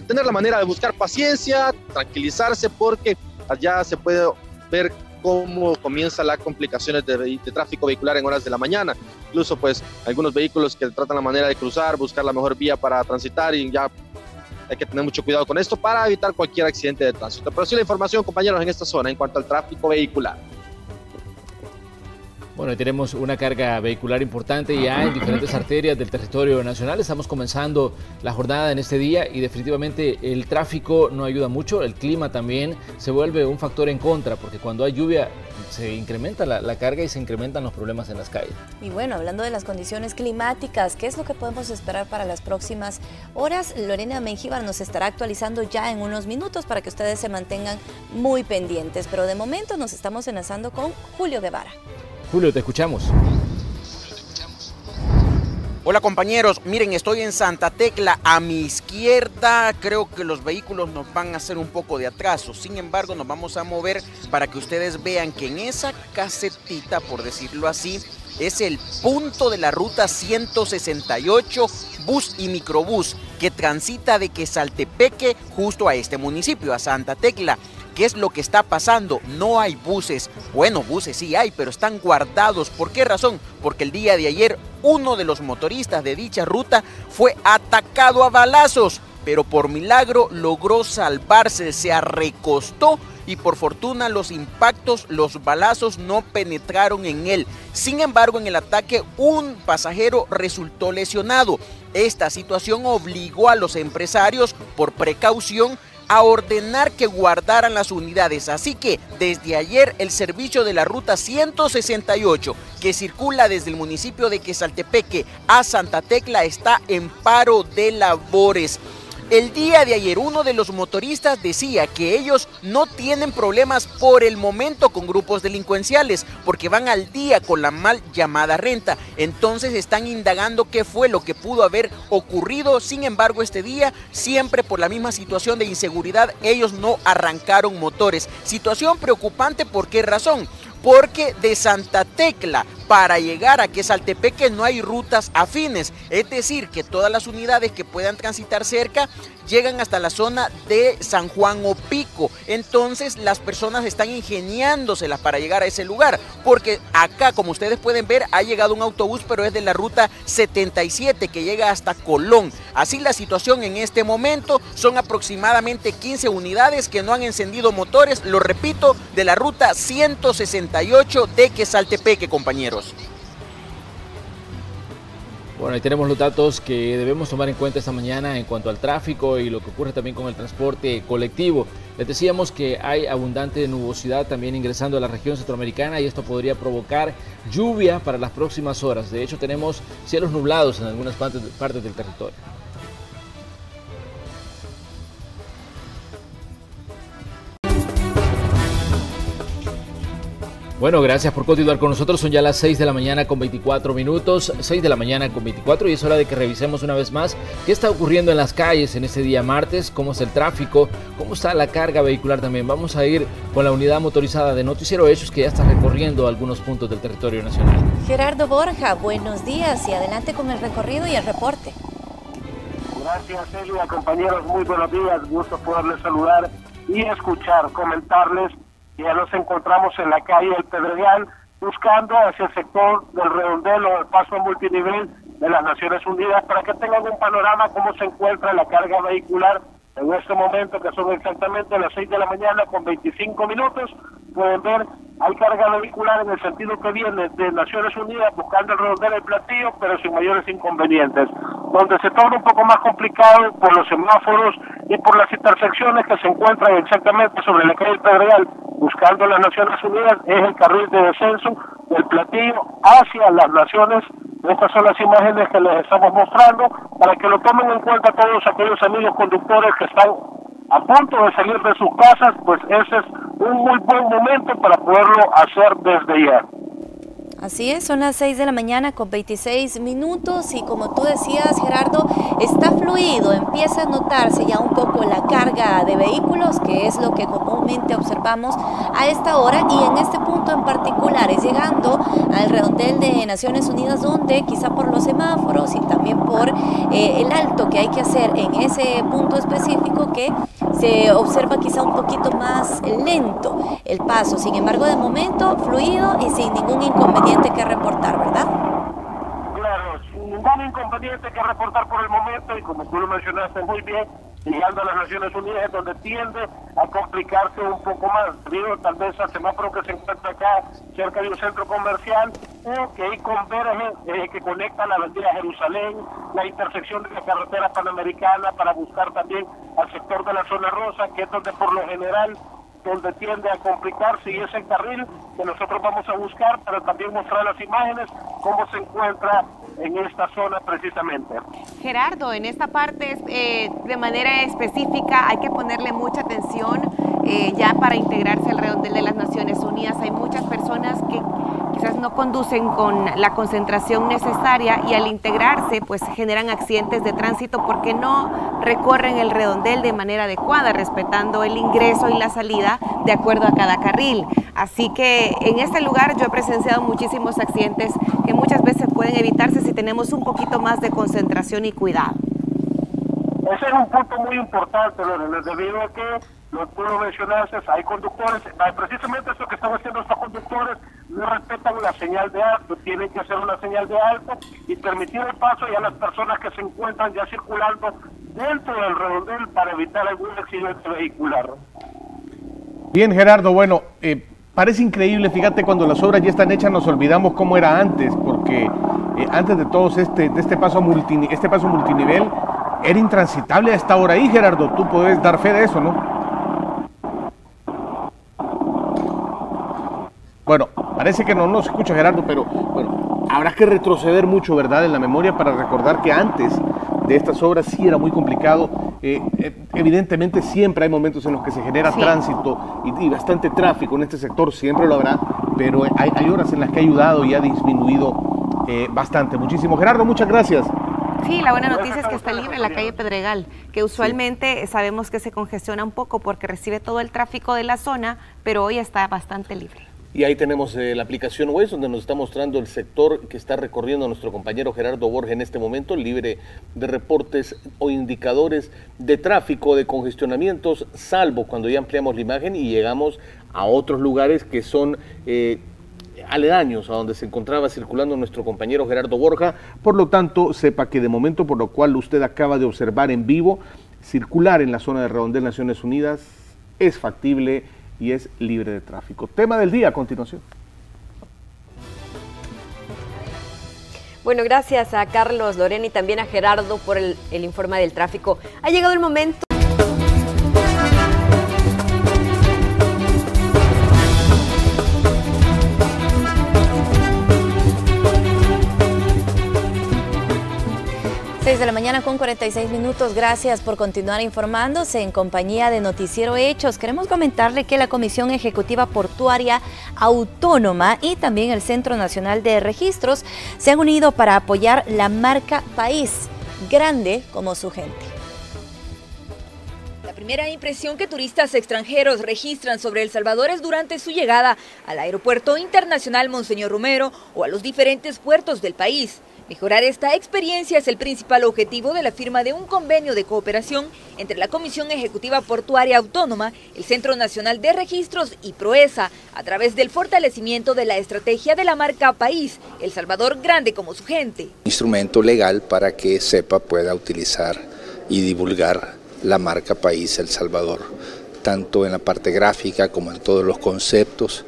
tener la manera de buscar paciencia, tranquilizarse, porque allá se puede ver cómo comienzan las complicaciones de tráfico vehicular en horas de la mañana. Incluso pues algunos vehículos que tratan la manera de cruzar, buscar la mejor vía para transitar, y ya hay que tener mucho cuidado con esto para evitar cualquier accidente de tránsito. Pero sí la información, compañeros, en esta zona en cuanto al tráfico vehicular. Bueno, tenemos una carga vehicular importante ya en diferentes arterias del territorio nacional. Estamos comenzando la jornada en este día y definitivamente el tráfico no ayuda mucho. El clima también se vuelve un factor en contra, porque cuando hay lluvia se incrementa la carga y se incrementan los problemas en las calles. Y bueno, hablando de las condiciones climáticas, ¿qué es lo que podemos esperar para las próximas horas? Lorena Mengíbar nos estará actualizando ya en unos minutos para que ustedes se mantengan muy pendientes. Pero de momento nos estamos enlazando con Julio Guevara. Julio, te escuchamos. Hola compañeros, miren, estoy en Santa Tecla. A mi izquierda creo que los vehículos nos van a hacer un poco de atraso. Sin embargo, nos vamos a mover para que ustedes vean que en esa casetita, por decirlo así, es el punto de la ruta 168, bus y microbús, que transita de Quesaltepeque justo a este municipio, a Santa Tecla. ¿Qué es lo que está pasando? No hay buses. Bueno, buses sí hay, pero están guardados. ¿Por qué razón? Porque el día de ayer uno de los motoristas de dicha ruta fue atacado a balazos, pero por milagro logró salvarse, se arrecostó y por fortuna los impactos, los balazos no penetraron en él. Sin embargo, en el ataque un pasajero resultó lesionado. Esta situación obligó a los empresarios, por precaución, a ordenar que guardaran las unidades. Así que desde ayer el servicio de la ruta 168 que circula desde el municipio de Quesaltepeque a Santa Tecla está en paro de labores. El día de ayer uno de los motoristas decía que ellos no tienen problemas por el momento con grupos delincuenciales porque van al día con la mal llamada renta. Entonces están indagando qué fue lo que pudo haber ocurrido. Sin embargo, este día, siempre por la misma situación de inseguridad, ellos no arrancaron motores. Situación preocupante, ¿por qué razón? Porque de Santa Tecla para llegar a Quesaltepeque no hay rutas afines, es decir, que todas las unidades que puedan transitar cerca llegan hasta la zona de San Juan o Pico. Entonces las personas están ingeniándoselas para llegar a ese lugar, porque acá, como ustedes pueden ver, ha llegado un autobús, pero es de la ruta 77 que llega hasta Colón. Así la situación en este momento, son aproximadamente 15 unidades que no han encendido motores, lo repito, de la ruta 168 de Quesaltepeque, compañeros. Bueno, ahí tenemos los datos que debemos tomar en cuenta esta mañana en cuanto al tráfico y lo que ocurre también con el transporte colectivo. Les decíamos que hay abundante nubosidad también ingresando a la región centroamericana y esto podría provocar lluvia para las próximas horas. De hecho, tenemos cielos nublados en algunas partes del territorio. Bueno, gracias por continuar con nosotros. Son ya las 6 de la mañana con 24 minutos, 6 de la mañana con 24 y es hora de que revisemos una vez más qué está ocurriendo en las calles en este día martes, cómo es el tráfico, cómo está la carga vehicular también. Vamos a ir con la unidad motorizada de Noticiero Hechos que ya está recorriendo algunos puntos del territorio nacional. Gerardo Borja, buenos días y adelante con el recorrido y el reporte. Gracias, Celia, compañeros, muy buenos días, gusto poderles saludar y escuchar, comentarles. Ya nos encontramos en la calle El Pedregal, buscando hacia el sector del redondel o el paso multinivel de las Naciones Unidas para que tengan un panorama cómo se encuentra la carga vehicular en este momento, que son exactamente las 6 de la mañana con 25 minutos. Pueden ver, hay carga vehicular en el sentido que viene de Naciones Unidas buscando el redondel del Platillo, pero sin mayores inconvenientes. Donde se torna un poco más complicado por los semáforos y por las intersecciones que se encuentran exactamente sobre la calle El Pedregal, buscando las Naciones Unidas, es el carril de descenso del Platillo hacia las Naciones. Estas son las imágenes que les estamos mostrando para que lo tomen en cuenta todos aquellos amigos conductores que están a punto de salir de sus casas, pues ese es un muy buen momento para poderlo hacer desde ya. Así es, son las 6 de la mañana con 26 minutos y como tú decías, Gerardo, está fluido, empieza a notarse ya un poco la carga de vehículos, que es lo que comúnmente observamos a esta hora y en este punto en particular es llegando al redondel de Naciones Unidas, donde quizá por los semáforos y también por el alto que hay que hacer en ese punto específico que se observa quizá un poquito más lento el paso. Sin embargo, de momento, fluido y sin ningún inconveniente que reportar, ¿verdad? Claro, sin ningún inconveniente que reportar por el momento y como tú lo mencionaste muy bien, llegando a las Naciones Unidas es donde tiende a complicarse un poco más, debido tal vez al semáforo que se encuentra acá cerca de un centro comercial o que ahí converge, que conecta la avenida Jerusalén, la intersección de la carretera panamericana para buscar también al sector de la zona rosa, que es donde por lo general donde tiende a complicarse y es el carril que nosotros vamos a buscar, pero también mostrar las imágenes, cómo se encuentra en esta zona precisamente. Gerardo, en esta parte de manera específica hay que ponerle mucha atención ya para integrarse al redondel de las Naciones Unidas. Hay muchas personas que quizás no conducen con la concentración necesaria y al integrarse pues generan accidentes de tránsito porque no recorren el redondel de manera adecuada, respetando el ingreso y la salida de acuerdo a cada carril. Así que en este lugar yo he presenciado muchísimos accidentes que muchas veces pueden evitarse si tenemos un poquito más de concentración y cuidado. Ese es un punto muy importante, Lorena, debido a que tú lo mencionaste, hay conductores, precisamente eso que están haciendo estos conductores, no respetan la señal de alto, tienen que hacer una señal de alto y permitir el paso y a las personas que se encuentran ya circulando dentro del redondel para evitar algún accidente vehicular. Bien, Gerardo, bueno, parece increíble, fíjate, cuando las obras ya están hechas nos olvidamos cómo era antes, porque antes de todos este paso multinivel era intransitable a esta hora ahí, Gerardo, tú puedes dar fe de eso, ¿no? Bueno, parece que no nos escucha Gerardo, pero bueno, habrá que retroceder mucho, ¿verdad?, en la memoria para recordar que antes de estas obras sí era muy complicado. Evidentemente siempre hay momentos en los que se genera tránsito y bastante tráfico en este sector, siempre lo habrá, pero hay horas en las que ha ayudado y ha disminuido bastante, muchísimo. Gerardo, muchas gracias. Sí, la buena noticia es que está libre la calle Pedregal, que usualmente sabemos que se congestiona un poco porque recibe todo el tráfico de la zona, pero hoy está bastante libre. Y ahí tenemos la aplicación Waze, donde nos está mostrando el sector que está recorriendo nuestro compañero Gerardo Borja en este momento, libre de reportes o indicadores de tráfico, de congestionamientos, salvo cuando ya ampliamos la imagen y llegamos a otros lugares que son aledaños a donde se encontraba circulando nuestro compañero Gerardo Borja. Por lo tanto, sepa que de momento, por lo cual usted acaba de observar en vivo, circular en la zona de redondel Naciones Unidas es factible y es libre de tráfico. Tema del día a continuación. Bueno, gracias a Carlos, Lorena y también a Gerardo por el informe del tráfico. Ha llegado el momento. De la mañana con 46 minutos. Gracias por continuar informándose en compañía de Noticiero Hechos. Queremos comentarle que la Comisión Ejecutiva Portuaria Autónoma y también el Centro Nacional de Registros se han unido para apoyar la marca País, grande como su gente. La primera impresión que turistas extranjeros registran sobre El Salvador es durante su llegada al Aeropuerto Internacional Monseñor Romero o a los diferentes puertos del país. Mejorar esta experiencia es el principal objetivo de la firma de un convenio de cooperación entre la Comisión Ejecutiva Portuaria Autónoma, el Centro Nacional de Registros y Proesa, a través del fortalecimiento de la estrategia de la marca País, El Salvador grande como su gente. Instrumento legal para que CEPA pueda utilizar y divulgar la marca País El Salvador, tanto en la parte gráfica como en todos los conceptos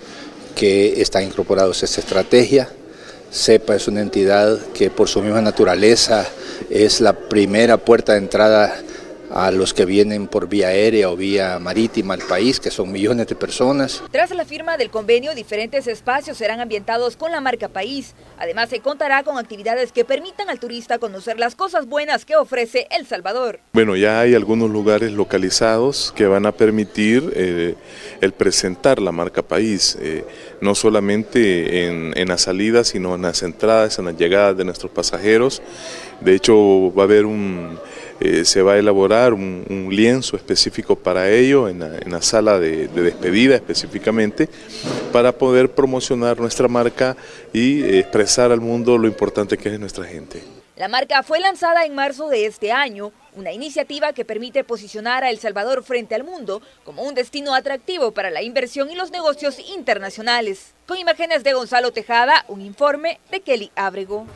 que están incorporados a esta estrategia. CEPA es una entidad que por su misma naturaleza es la primera puerta de entrada a los que vienen por vía aérea o vía marítima al país, que son millones de personas. Tras la firma del convenio, diferentes espacios serán ambientados con la marca País. Además, se contará con actividades que permitan al turista conocer las cosas buenas que ofrece El Salvador. Bueno, ya hay algunos lugares localizados que van a permitir el presentar la marca País, no solamente en las salidas, sino en las entradas, en las llegadas de nuestros pasajeros. De hecho, va a haber se va a elaborar un lienzo específico para ello en la sala de despedida específicamente, para poder promocionar nuestra marca y expresar al mundo lo importante que es nuestra gente. La marca fue lanzada en marzo de este año, una iniciativa que permite posicionar a El Salvador frente al mundo como un destino atractivo para la inversión y los negocios internacionales. Con imágenes de Gonzalo Tejada, un informe de Kelly Ábrego.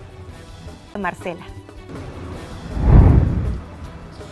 Marcela.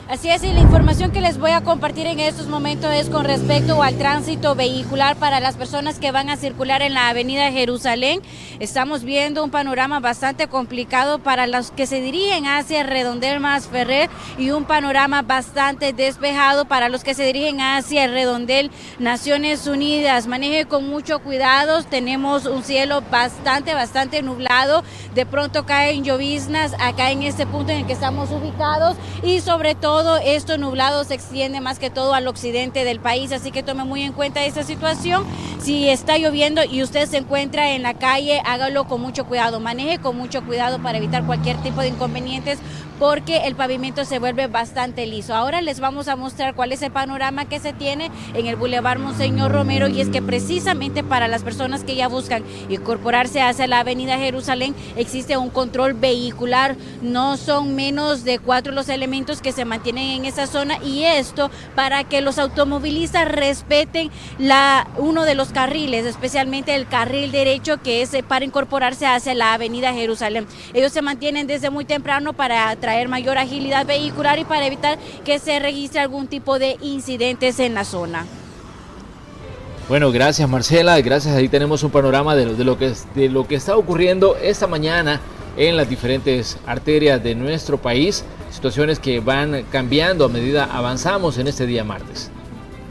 Así es, y la información que les voy a compartir en estos momentos es con respecto al tránsito vehicular para las personas que van a circular en la avenida Jerusalén. Estamos viendo un panorama bastante complicado para los que se dirigen hacia Redondel Masferrer y un panorama bastante despejado para los que se dirigen hacia Redondel Naciones Unidas. Maneje con mucho cuidado, tenemos un cielo bastante nublado, de pronto caen lloviznas acá en este punto en el que estamos ubicados y sobre todo esto nublado se extiende más que todo al occidente del país, así que tome muy en cuenta esta situación. Si está lloviendo y usted se encuentra en la calle, hágalo con mucho cuidado, maneje con mucho cuidado para evitar cualquier tipo de inconvenientes, porque el pavimento se vuelve bastante liso. Ahora les vamos a mostrar cuál es el panorama que se tiene en el Boulevard Monseñor Romero, y es que precisamente para las personas que ya buscan incorporarse hacia la avenida Jerusalén existe un control vehicular. No son menos de 4 los elementos que se mantienen en esa zona, y esto para que los automovilistas respeten uno de los carriles, especialmente el carril derecho, que es para incorporarse hacia la avenida Jerusalén. Ellos se mantienen desde muy temprano para traer mayor agilidad vehicular y para evitar que se registre algún tipo de incidentes en la zona. Bueno, gracias Marcela, gracias. Ahí tenemos un panorama de lo que está ocurriendo esta mañana en las diferentes arterias de nuestro país, situaciones que van cambiando a medida avanzamos en este día martes.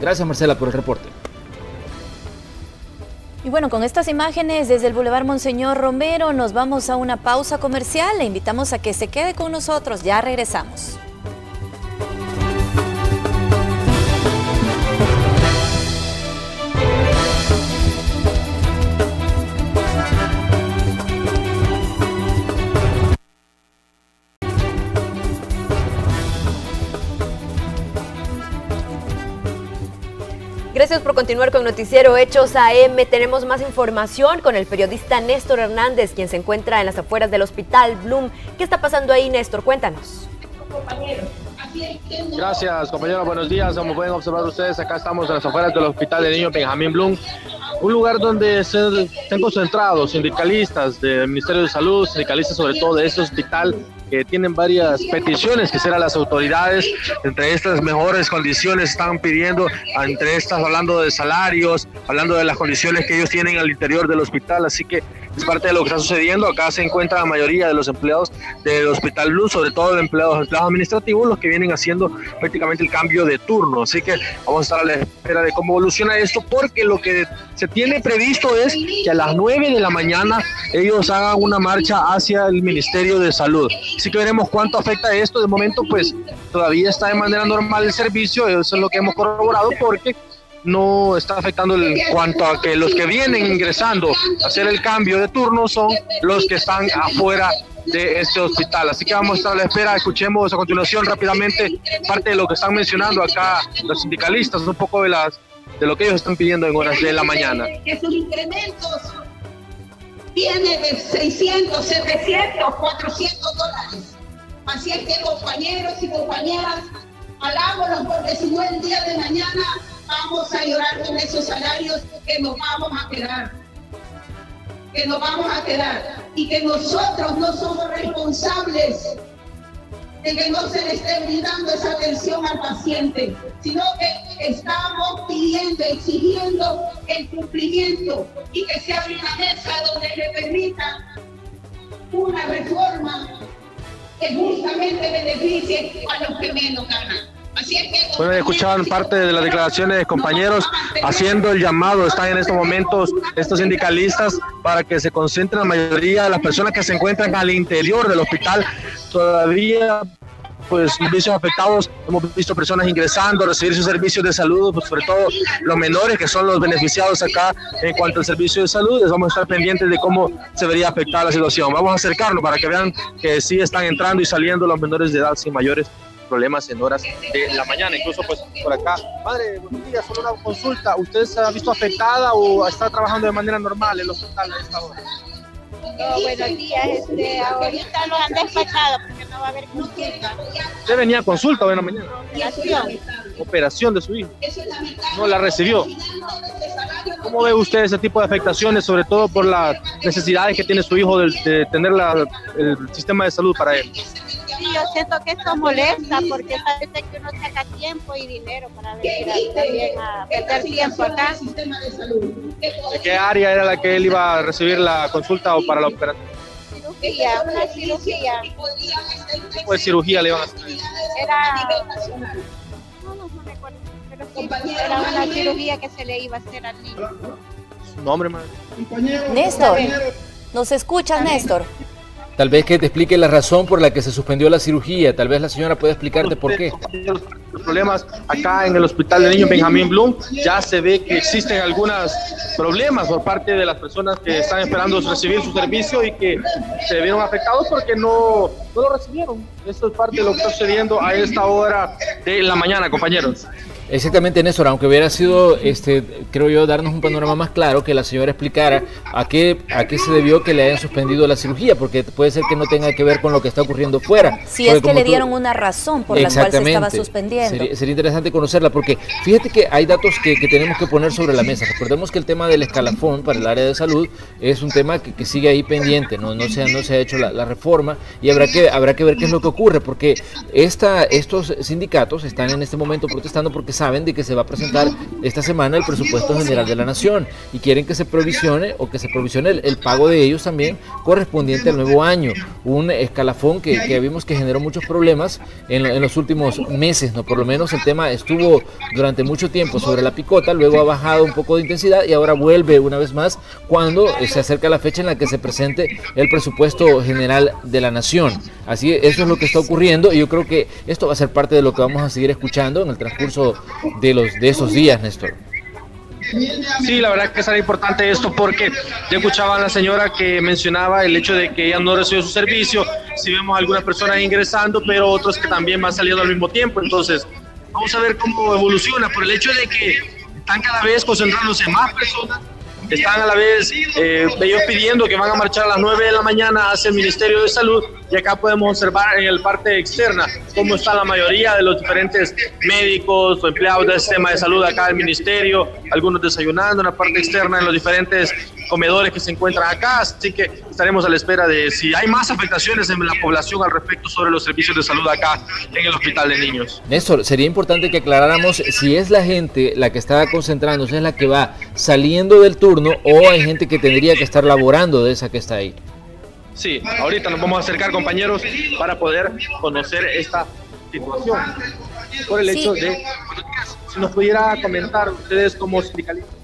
Gracias Marcela por el reporte. Y bueno, con estas imágenes desde el Boulevard Monseñor Romero nos vamos a una pausa comercial. Le invitamos a que se quede con nosotros, ya regresamos. Gracias por continuar con Noticiero Hechos AM. Tenemos más información con el periodista Néstor Hernández, quien se encuentra en las afueras del Hospital Bloom. ¿Qué está pasando ahí, Néstor? Cuéntanos. Gracias, compañeros. Buenos días. Como pueden observar ustedes, acá estamos en las afueras del Hospital de Niños Benjamín Bloom, un lugar donde están concentrados sindicalistas del Ministerio de Salud, sindicalistas sobre todo de este hospital, que tienen varias peticiones que hacer a las autoridades. Entre estas, mejores condiciones están pidiendo, entre estas hablando de salarios, hablando de las condiciones que ellos tienen al interior del hospital. Así que es parte de lo que está sucediendo. Acá se encuentra la mayoría de los empleados del Hospital Blue, sobre todo los empleados administrativos, los que vienen haciendo prácticamente el cambio de turno. Así que vamos a estar a la espera de cómo evoluciona esto, porque lo que se tiene previsto es que a las 9 de la mañana ellos hagan una marcha hacia el Ministerio de Salud. Así que veremos cuánto afecta esto. De momento, pues todavía está de manera normal el servicio, eso es lo que hemos corroborado, porque no está afectando en cuanto a que los que vienen ingresando a hacer el cambio de turno son los que están afuera de este hospital. Así que vamos a estar a la espera. Escuchemos a continuación rápidamente parte de lo que están mencionando acá los sindicalistas, un poco de lo que ellos están pidiendo en horas de la mañana. Que sus incrementos vienen de 600, 700, 400 dólares. Así es que, compañeros y compañeras, hagámoslo, porque si no el día de mañana vamos a llorar con esos salarios que nos vamos a quedar. Y que nosotros no somos responsables de que no se le esté brindando esa atención al paciente, sino que estamos pidiendo, exigiendo el cumplimiento y que se abra una mesa donde le permita una reforma que justamente beneficie a los que menos ganan. Bueno, escuchaban parte de las declaraciones de compañeros haciendo el llamado. Están en estos momentos estos sindicalistas para que se concentren la mayoría de las personas que se encuentran al interior del hospital. Todavía, pues, servicios afectados, hemos visto personas ingresando a recibir sus servicios de salud, pues, sobre todo los menores, que son los beneficiados acá en cuanto al servicio de salud. Les vamos a estar pendientes de cómo se vería afectada la situación. Vamos a acercarnos para que vean que sí están entrando y saliendo los menores de edad sin mayores problemas en horas de la mañana, incluso pues por acá. Madre, buenos días, solo una consulta. ¿Usted se ha visto afectada o está trabajando de manera normal en el hospital a esta hora? No, buenos días, ahorita los han despachado porque no va a haber consulta. ¿Usted venía a consulta hoy en la mañana? Operación de su hijo. ¿No la recibió? ¿Cómo ve usted ese tipo de afectaciones, sobre todo por las necesidades que tiene su hijo de tener el sistema de salud para él? Sí, yo siento que esto molesta porque parece que uno saca tiempo y dinero para venir también a perder tiempo acá. ¿De qué área era la que él iba a recibir la consulta o para la operación? Cirugía, una cirugía. ¿Qué tipo de cirugía le iban a hacer? No me acuerdo, pero sí, era una cirugía que se le iba a hacer al niño. ¿Su nombre, madre? Néstor, ¿nos escuchas, Néstor? Tal vez que te explique la razón por la que se suspendió la cirugía. Tal vez la señora puede explicarte por qué. Los problemas acá en el Hospital de Niños Benjamín Blum, ya se ve que existen algunos problemas por parte de las personas que están esperando recibir su servicio y que se vieron afectados porque no lo recibieron. Eso es parte de lo que está sucediendo a esta hora de la mañana, compañeros. Exactamente, Néstor, aunque hubiera sido, creo yo, darnos un panorama más claro, que la señora explicara a qué se debió que le hayan suspendido la cirugía, porque puede ser que no tenga que ver con lo que está ocurriendo fuera. Si es que le dieron una razón por la cual se estaba suspendiendo. Sería interesante conocerla, porque fíjate que hay datos que tenemos que poner sobre la mesa. Recordemos que el tema del escalafón para el área de salud es un tema que sigue ahí pendiente, no se ha hecho la reforma, y habrá que ver qué es lo que ocurre, porque estos sindicatos están en este momento protestando porque saben de que se va a presentar esta semana el presupuesto general de la nación y quieren que se provisione el pago de ellos también correspondiente al nuevo año, un escalafón que vimos que generó muchos problemas en los últimos meses, ¿no? Por lo menos el tema estuvo durante mucho tiempo sobre la picota, luego ha bajado un poco de intensidad y ahora vuelve una vez más cuando se acerca la fecha en la que se presente el presupuesto general de la nación. Así, eso es lo que está ocurriendo y yo creo que esto va a ser parte de lo que vamos a seguir escuchando en el transcurso de esos días, Néstor. Sí, la verdad que será importante esto porque ya escuchaba a la señora que mencionaba el hecho de que ella no recibió su servicio. Si vemos algunas personas ingresando, pero otros que también van saliendo al mismo tiempo. Entonces, vamos a ver cómo evoluciona por el hecho de que están cada vez concentrándose más personas. Están a la vez ellos pidiendo que van a marchar a las 9 de la mañana hacia el Ministerio de Salud y acá podemos observar en la parte externa cómo está la mayoría de los diferentes médicos o empleados del sistema de salud acá del Ministerio, algunos desayunando en la parte externa en los diferentes comedores que se encuentran acá, así que estaremos a la espera de si hay más afectaciones en la población al respecto sobre los servicios de salud acá en el Hospital de Niños. Néstor, sería importante que aclaráramos si es la gente la que está concentrándose, es la que va saliendo del turno, o hay gente que tendría que estar laborando de esa que está ahí. Sí, ahorita nos vamos a acercar, compañeros, para poder conocer esta situación. Por el hecho de, si nos pudiera comentar ustedes como sindicalistas,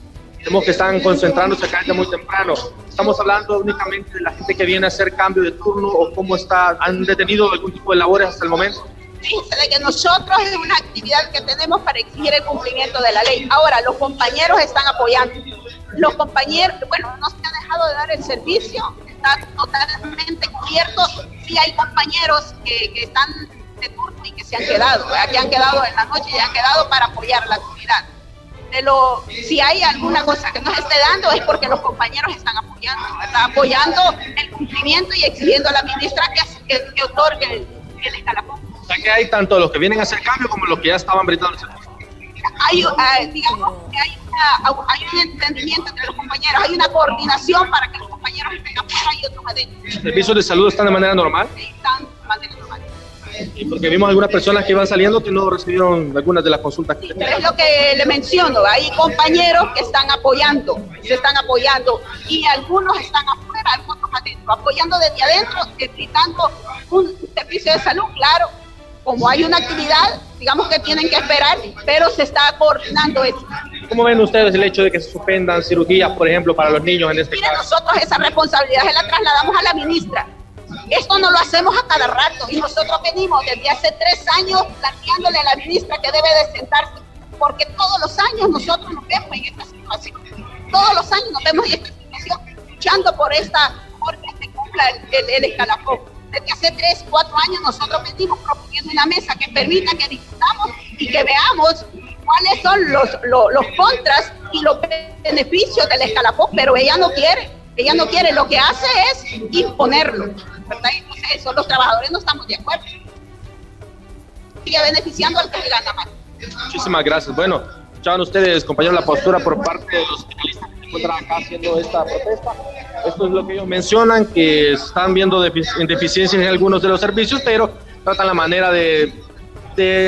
vemos que están concentrándose acá desde muy temprano. ¿Estamos hablando únicamente de la gente que viene a hacer cambio de turno o cómo está? ¿Han detenido algún tipo de labores hasta el momento? Dice de que nosotros es una actividad que tenemos para exigir el cumplimiento de la ley. Ahora, los compañeros están apoyando. Los compañeros, bueno, no se ha dejado de dar el servicio, está totalmente cubierto. Sí hay compañeros que están de turno y que se han quedado, ¿verdad? Que han quedado en la noche y han quedado para apoyar la actividad. Si hay alguna cosa que nos esté dando es porque los compañeros están apoyando, ¿verdad? Apoyando el cumplimiento y exigiendo a la ministra que otorgue el escalafón. O sea que hay tanto los que vienen a hacer cambio como los que ya estaban brindando el servicio. Digamos que hay un entendimiento entre los compañeros, hay una coordinación para que los compañeros estén afuera y otros adentro. ¿Los servicios de salud están de manera normal? Sí, están de manera normal. Y porque vimos algunas personas que iban saliendo que no recibieron algunas de las consultas que tenían. Es lo que le menciono, hay compañeros que están apoyando, se están apoyando, y algunos están afuera, algunos adentro, apoyando desde adentro, gritando un servicio de salud, claro. Como hay una actividad, digamos que tienen que esperar, pero se está coordinando eso. ¿Cómo ven ustedes el hecho de que se suspendan cirugías, por ejemplo, para los niños en este caso? Nosotros esa responsabilidad se la trasladamos a la ministra. Esto no lo hacemos a cada rato y nosotros venimos desde hace 3 años planteándole a la ministra que debe de sentarse, porque todos los años nosotros nos vemos en esta situación. Todos los años nos vemos en esta situación, luchando porque se cumpla el escalafón. Desde hace 3, 4 años nosotros venimos proponiendo una mesa que permita que discutamos y que veamos cuáles son los contras y los beneficios del escalafón, pero ella no quiere, lo que hace es imponerlo, ¿verdad? Entonces eso, los trabajadores no estamos de acuerdo. Sigue beneficiando al que le gana más. Muchísimas gracias. Bueno, escuchaban ustedes, compañeros, la postura por parte de los sindicalistas que se encuentran acá haciendo esta protesta. Esto es lo que ellos mencionan, que están viendo deficiencias en algunos de los servicios, pero tratan la manera de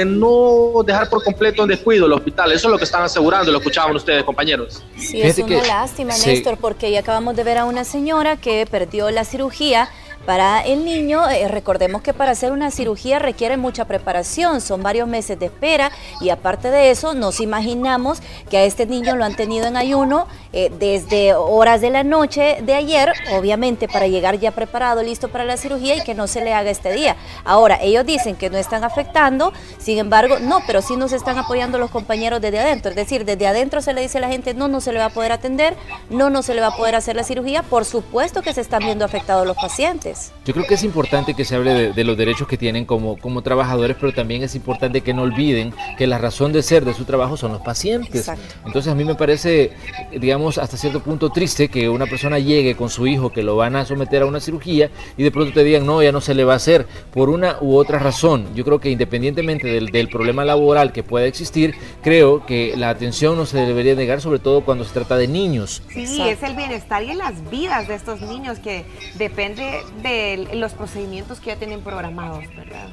no dejar por completo en descuido el hospital. Eso es lo que están asegurando, lo escuchaban ustedes, compañeros. Sí, es una lástima, Néstor, porque ya acabamos de ver a una señora que perdió la cirugía para el niño. Recordemos que para hacer una cirugía requiere mucha preparación, son varios meses de espera, y aparte de eso nos imaginamos que a este niño lo han tenido en ayuno desde horas de la noche de ayer, obviamente para llegar ya preparado, listo para la cirugía, y que no se le haga este día. Ahora, ellos dicen que no están afectando, sin embargo, no, pero sí nos están apoyando los compañeros desde adentro, es decir, desde adentro se le dice a la gente, no se le va a poder atender, no se le va a poder hacer la cirugía. Por supuesto que se están viendo afectados los pacientes. Yo creo que es importante que se hable de los derechos que tienen como trabajadores, pero también es importante que no olviden que la razón de ser de su trabajo son los pacientes. Exacto. Entonces a mí me parece, digamos, hasta cierto punto triste que una persona llegue con su hijo que lo van a someter a una cirugía y de pronto te digan, no, ya no se le va a hacer por una u otra razón. Yo creo que independientemente del problema laboral que pueda existir, creo que la atención no se debería negar, sobre todo cuando se trata de niños. Sí, exacto. Es el bienestar y en las vidas de estos niños que depende de los procedimientos que ya tienen programados, ¿verdad?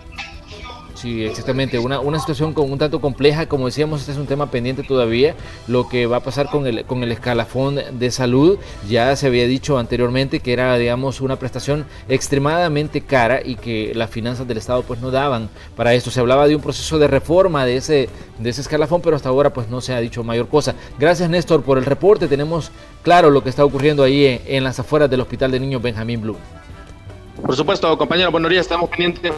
Sí, exactamente, una situación un tanto compleja, como decíamos, este es un tema pendiente todavía, lo que va a pasar con el escalafón de salud. Ya se había dicho anteriormente que era, digamos, una prestación extremadamente cara y que las finanzas del Estado pues no daban para esto. Se hablaba de un proceso de reforma de ese escalafón, pero hasta ahora pues no se ha dicho mayor cosa. Gracias, Néstor, por el reporte. Tenemos claro lo que está ocurriendo ahí en las afueras del Hospital de Niños Benjamín Blum. Por supuesto, compañero, buenos días, estamos pendientes.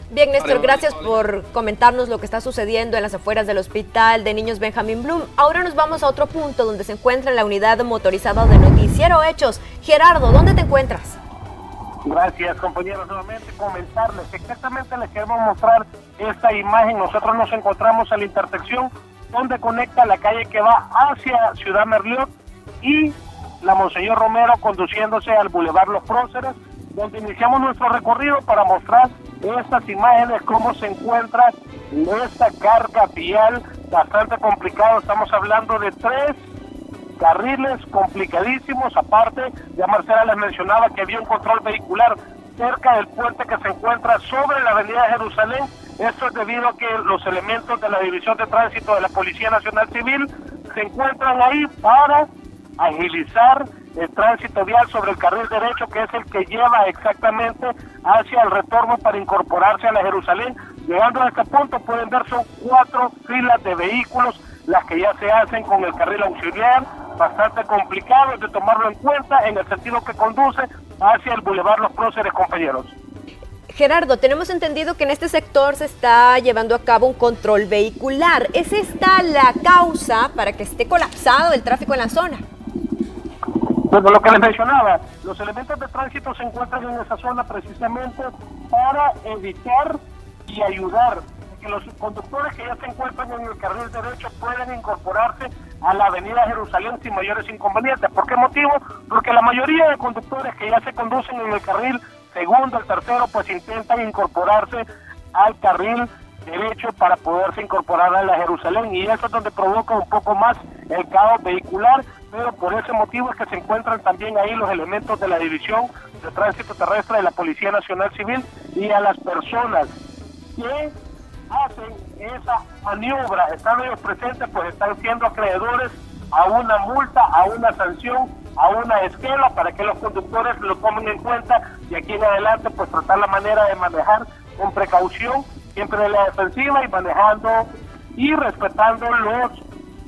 Bien, Néstor, gracias por comentarnos lo que está sucediendo en las afueras del Hospital de Niños Benjamín Blum. Ahora nos vamos a otro punto donde se encuentra la unidad motorizada de Noticiero Hechos. Gerardo, ¿dónde te encuentras? Gracias, compañeros, nuevamente comentarles. Exactamente les queremos mostrar esta imagen. Nosotros nos encontramos en la intersección donde conecta la calle que va hacia Ciudad Merliot y la Monseñor Romero conduciéndose al Boulevard Los Próceres, donde iniciamos nuestro recorrido para mostrar estas imágenes, cómo se encuentra esta carga vial bastante complicado. Estamos hablando de carriles complicadísimos. Aparte, ya Marcela les mencionaba que había un control vehicular cerca del puente que se encuentra sobre la avenida Jerusalén. Esto es debido a que los elementos de la División de Tránsito de la Policía Nacional Civil se encuentran ahí para agilizar el tránsito vial sobre el carril derecho, que es el que lleva exactamente hacia el retorno para incorporarse a la Jerusalén. Llegando a este punto pueden ver son 4 filas de vehículos las que ya se hacen con el carril auxiliar, bastante complicado de tomarlo en cuenta en el sentido que conduce hacia el Boulevard Los Próceres, compañeros. Gerardo, tenemos entendido que en este sector se está llevando a cabo un control vehicular. ¿Es esta la causa para que esté colapsado el tráfico en la zona? Bueno, lo que les mencionaba, los elementos de tránsito se encuentran en esa zona precisamente para evitar y ayudar a que los conductores que ya se encuentran en el carril derecho puedan incorporarse a la avenida Jerusalén sin mayores inconvenientes. ¿Por qué motivo? Porque la mayoría de conductores que ya se conducen en el carril segundo, el tercero, pues intentan incorporarse al carril derecho para poderse incorporar a la Jerusalén, y eso es donde provoca un poco más el caos vehicular, pero por ese motivo es que se encuentran también ahí los elementos de la División de Tránsito Terrestre de la Policía Nacional Civil, y a las personas que hacen esa maniobra, están ellos presentes, pues están siendo acreedores a una multa, a una sanción, a una esquela, para que los conductores lo tomen en cuenta y aquí en adelante pues tratar la manera de manejar con precaución, siempre en la defensiva y manejando y respetando los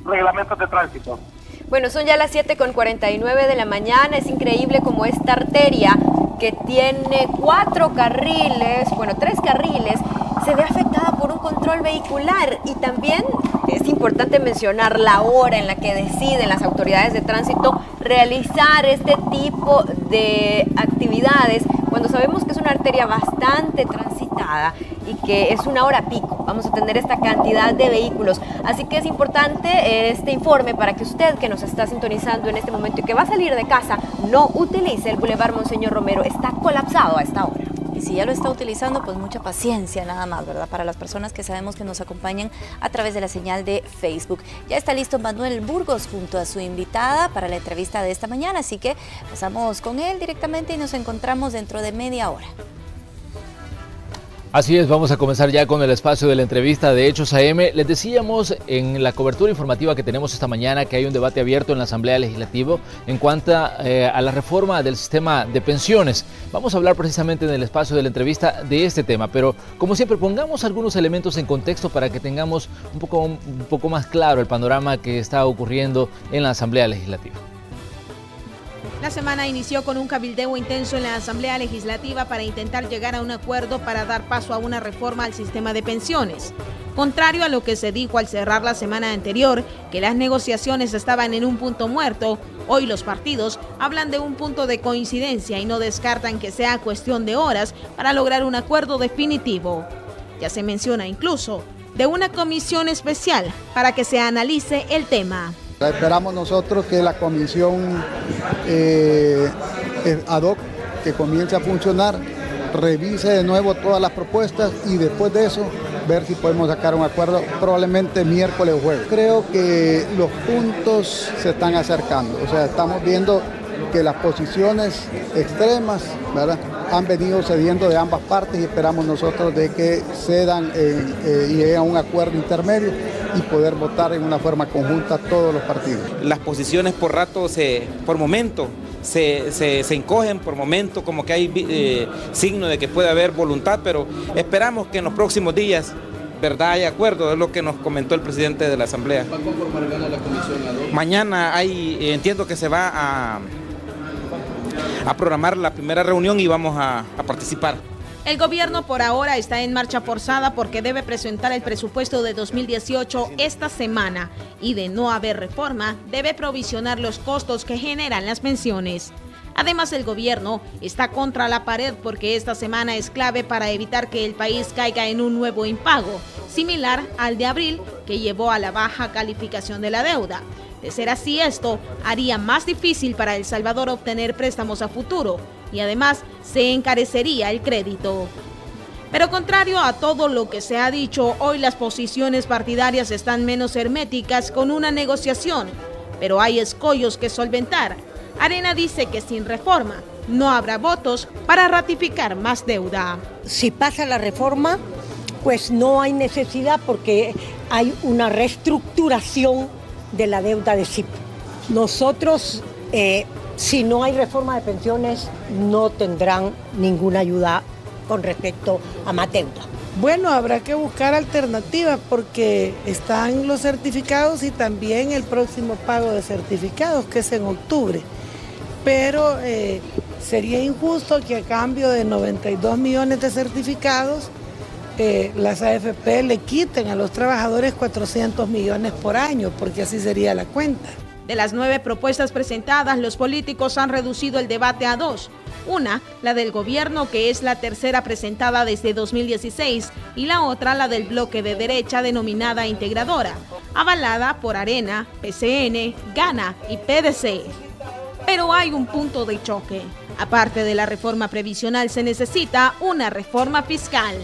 reglamentos de tránsito. Bueno, son ya las 7:49 de la mañana, es increíble como esta arteria que tiene 4 carriles, bueno, 3 carriles, se ve afectada por un control vehicular, y también es importante mencionar la hora en la que deciden las autoridades de tránsito realizar este tipo de actividades, cuando sabemos que es una arteria bastante transitada y que es una hora pico, vamos a tener esta cantidad de vehículos. Así que es importante este informe para que usted que nos está sintonizando en este momento y que va a salir de casa, no utilice el Boulevard Monseñor Romero, está colapsado a esta hora. Y si ya lo está utilizando, pues mucha paciencia nada más, ¿verdad? Para las personas que sabemos que nos acompañan a través de la señal de Facebook. Ya está listo Manuel Burgos junto a su invitada para la entrevista de esta mañana, así que pasamos con él directamente y nos encontramos dentro de media hora. Así es, vamos a comenzar ya con el espacio de la entrevista de Hechos AM. Les decíamos en la cobertura informativa que tenemos esta mañana que hay un debate abierto en la Asamblea Legislativa en cuanto a la reforma del sistema de pensiones. Vamos a hablar precisamente en el espacio de la entrevista de este tema, pero como siempre pongamos algunos elementos en contexto para que tengamos un poco más claro el panorama que está ocurriendo en la Asamblea Legislativa. La semana inició con un cabildeo intenso en la Asamblea Legislativa para intentar llegar a un acuerdo para dar paso a una reforma al sistema de pensiones. Contrario a lo que se dijo al cerrar la semana anterior, que las negociaciones estaban en un punto muerto, hoy los partidos hablan de un punto de coincidencia y no descartan que sea cuestión de horas para lograr un acuerdo definitivo. Ya se menciona incluso de una comisión especial para que se analice el tema. Esperamos nosotros que la comisión ad hoc que comience a funcionar, revise de nuevo todas las propuestas y después de eso ver si podemos sacar un acuerdo probablemente miércoles o jueves. Creo que los puntos se están acercando, o sea, estamos viendo que las posiciones extremas, ¿verdad?, han venido cediendo de ambas partes y esperamos nosotros de que cedan y lleguen a un acuerdo intermedio y poder votar en una forma conjunta todos los partidos. Las posiciones por rato, por momento, se encogen, por momento como que hay signo de que puede haber voluntad, pero esperamos que en los próximos días, ¿verdad?, hay acuerdo, es lo que nos comentó el presidente de la Asamblea. ¿Va a conformar la comisión ad hoc? Mañana entiendo que se va a programar la primera reunión y vamos a participar. El gobierno por ahora está en marcha forzada porque debe presentar el presupuesto de 2018 esta semana y de no haber reforma debe provisionar los costos que generan las pensiones. Además, el gobierno está contra la pared porque esta semana es clave para evitar que el país caiga en un nuevo impago, similar al de abril que llevó a la baja calificación de la deuda. De ser así, esto haría más difícil para El Salvador obtener préstamos a futuro y además se encarecería el crédito. Pero contrario a todo lo que se ha dicho, hoy las posiciones partidarias están menos herméticas con una negociación, pero hay escollos que solventar. Arena dice que sin reforma no habrá votos para ratificar más deuda. Si pasa la reforma, pues no hay necesidad porque hay una reestructuración de la deuda de CIP. Nosotros, si no hay reforma de pensiones, no tendrán ninguna ayuda con respecto a más deuda. Bueno, habrá que buscar alternativas porque están los certificados y también el próximo pago de certificados, que es en octubre. Pero sería injusto que a cambio de 92 millones de certificados, las AFP le quiten a los trabajadores 400 millones por año, porque así sería la cuenta. De las 9 propuestas presentadas, los políticos han reducido el debate a 2. Una, la del gobierno, que es la tercera presentada desde 2016, y la otra, la del bloque de derecha denominada Integradora, avalada por Arena, PCN, Gana y PDC. Pero hay un punto de choque. Aparte de la reforma previsional, se necesita una reforma fiscal.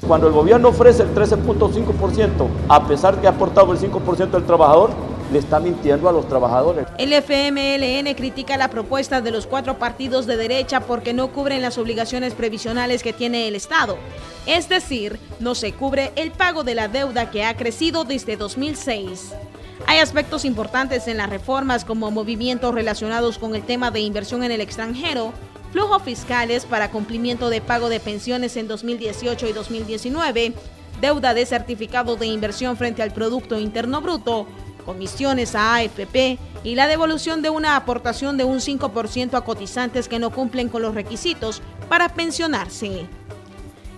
Cuando el gobierno ofrece el 13.5%, a pesar que ha aportado el 5% del trabajador, le está mintiendo a los trabajadores. El FMLN critica la propuesta de los 4 partidos de derecha porque no cubren las obligaciones previsionales que tiene el Estado. Es decir, no se cubre el pago de la deuda que ha crecido desde 2006. Hay aspectos importantes en las reformas como movimientos relacionados con el tema de inversión en el extranjero, flujos fiscales para cumplimiento de pago de pensiones en 2018 y 2019, deuda de certificado de inversión frente al Producto Interno Bruto, comisiones a AFP y la devolución de una aportación de un 5% a cotizantes que no cumplen con los requisitos para pensionarse.